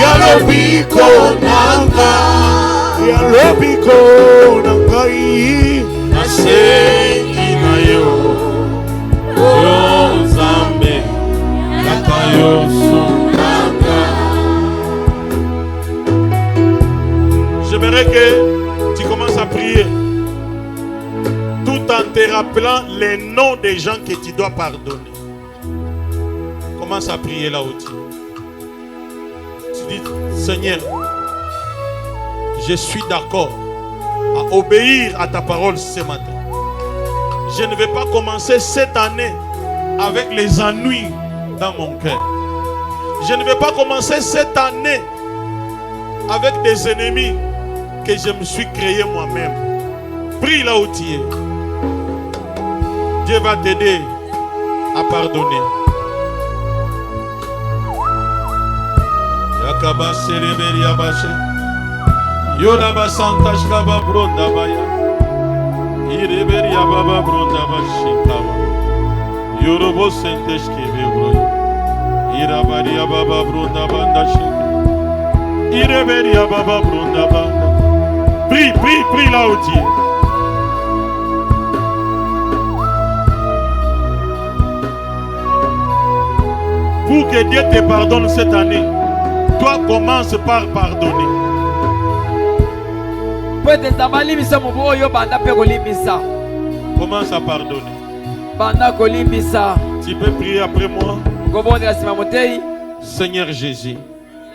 yalobiko nanga yalobiko na ngai nasengi na yo o Nzambe yakakosunganga. J'aimerais que tu commences à prier tout en te rappelant les noms des gens que tu dois pardonner. Commence à prier là où tu es. Tu dis, Seigneur, je suis d'accord à obéir à ta parole ce matin. Je ne vais pas commencer cette année avec les ennuis dans mon cœur. Je ne vais pas commencer cette année avec des ennemis que je me suis créé moi-même. Prie là où tu es. Dieu va t'aider à pardonner. Yakaba Sereberia Bache. Yoda Santa Shkaba Bronda Baya. Ireberia Baba Bronda Bashikawa. Yorobo Senteshkebe Broya. Irabaria Baba Bronda Banda Shika. Ireberia Baba Bronda Banda. Prie, prie, prie là où tu es. Pour que Dieu te pardonne cette année, toi commence par pardonner. Commence à pardonner. Tu peux prier après moi. Seigneur Jésus.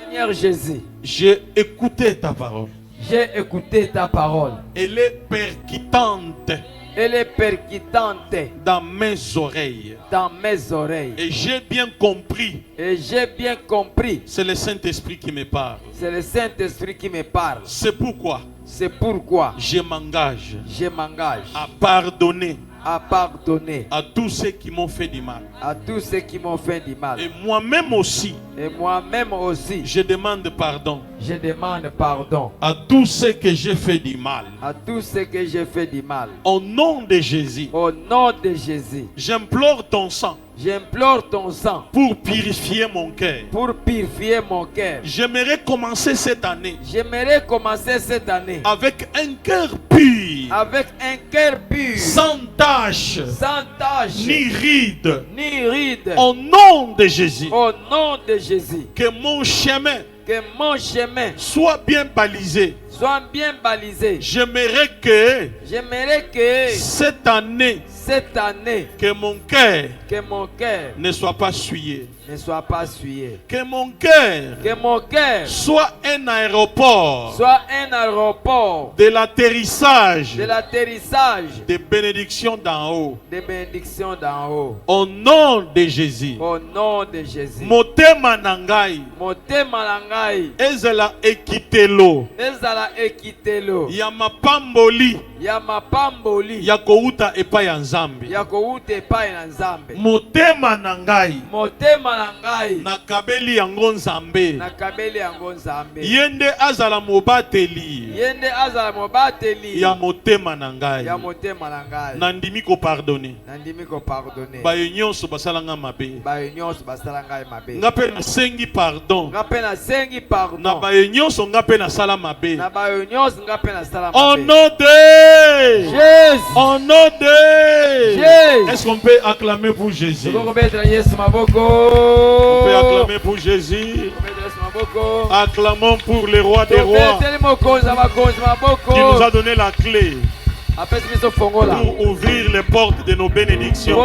Seigneur Jésus. J'ai écouté ta parole. J'ai écouté ta parole. Elle est percutante. Elle est percutante dans mes oreilles. Dans mes oreilles. Et j'ai bien compris. Et j'ai bien compris. C'est le Saint-Esprit qui me parle. C'est le Saint-Esprit qui me parle. C'est pourquoi. C'est pourquoi. Je m'engage. Je m'engage. À pardonner. À pardonner. À tous ceux qui m'ont fait du mal. À tous ceux qui m'ont fait du mal. Et moi-même aussi. Et moi-même aussi. Je demande pardon. Je demande pardon. À tous ceux que j'ai fait du mal. À tous ceux que j'ai fait du mal. Au nom de Jésus. Au nom de Jésus. J'implore ton sang. J'implore ton sang pour purifier mon cœur. Pour purifier mon cœur. J'aimerais commencer cette année. J'aimerais commencer cette année avec un cœur pur. Avec un cœur pur. Sans tache. Sans tache. Ni ride. Ni ride. Au nom de Jésus. Au nom de Jésus. Que mon chemin. Que mon chemin soit bien balisé. Soit bien balisé. J'aimerais que cette année, que mon cœur ne soit pas souillé. Ne soit pas souillé. Que mon cœur soit un aéroport. Soit un aéroport de l'atterrissage. De l'atterrissage. Des bénédictions d'en haut. Des bénédictions d'en haut. Au nom de Jésus. Au nom de Jésus. Motema nangai. Motema nangai. Ezala ekitelo. Ezala ekitelo. Yamapamboli. Yamapamboli. Yakouta epai ya Nzambe. Yakouta epai na Nzambe. Motema nangai. Motema nangai. Nakabeli yango Nzambe. Nakabeli yango Nzambe. Yende azala mobateli. Yende azala mobateli. Ya motema nangai. Ya motema nangai. Nandimi ko pardonner. Nandimi ko pardonner. Ba nyonso basalanga mabe. Ba nyonso basalanga mabe. Ngape na sengi pardon. Ngape na sengi pardon. Na ba nyonso ngape na sala mabe. Na ba nyonso ngape na sala mabe. Au nom de Jésus. Au nom de Jésus. Est-ce qu'on peut acclamer pour Jésus? On peut acclamer pour Jésus. Acclamons pour le roi des rois qui nous a donné la clé pour ouvrir les portes de nos bénédictions.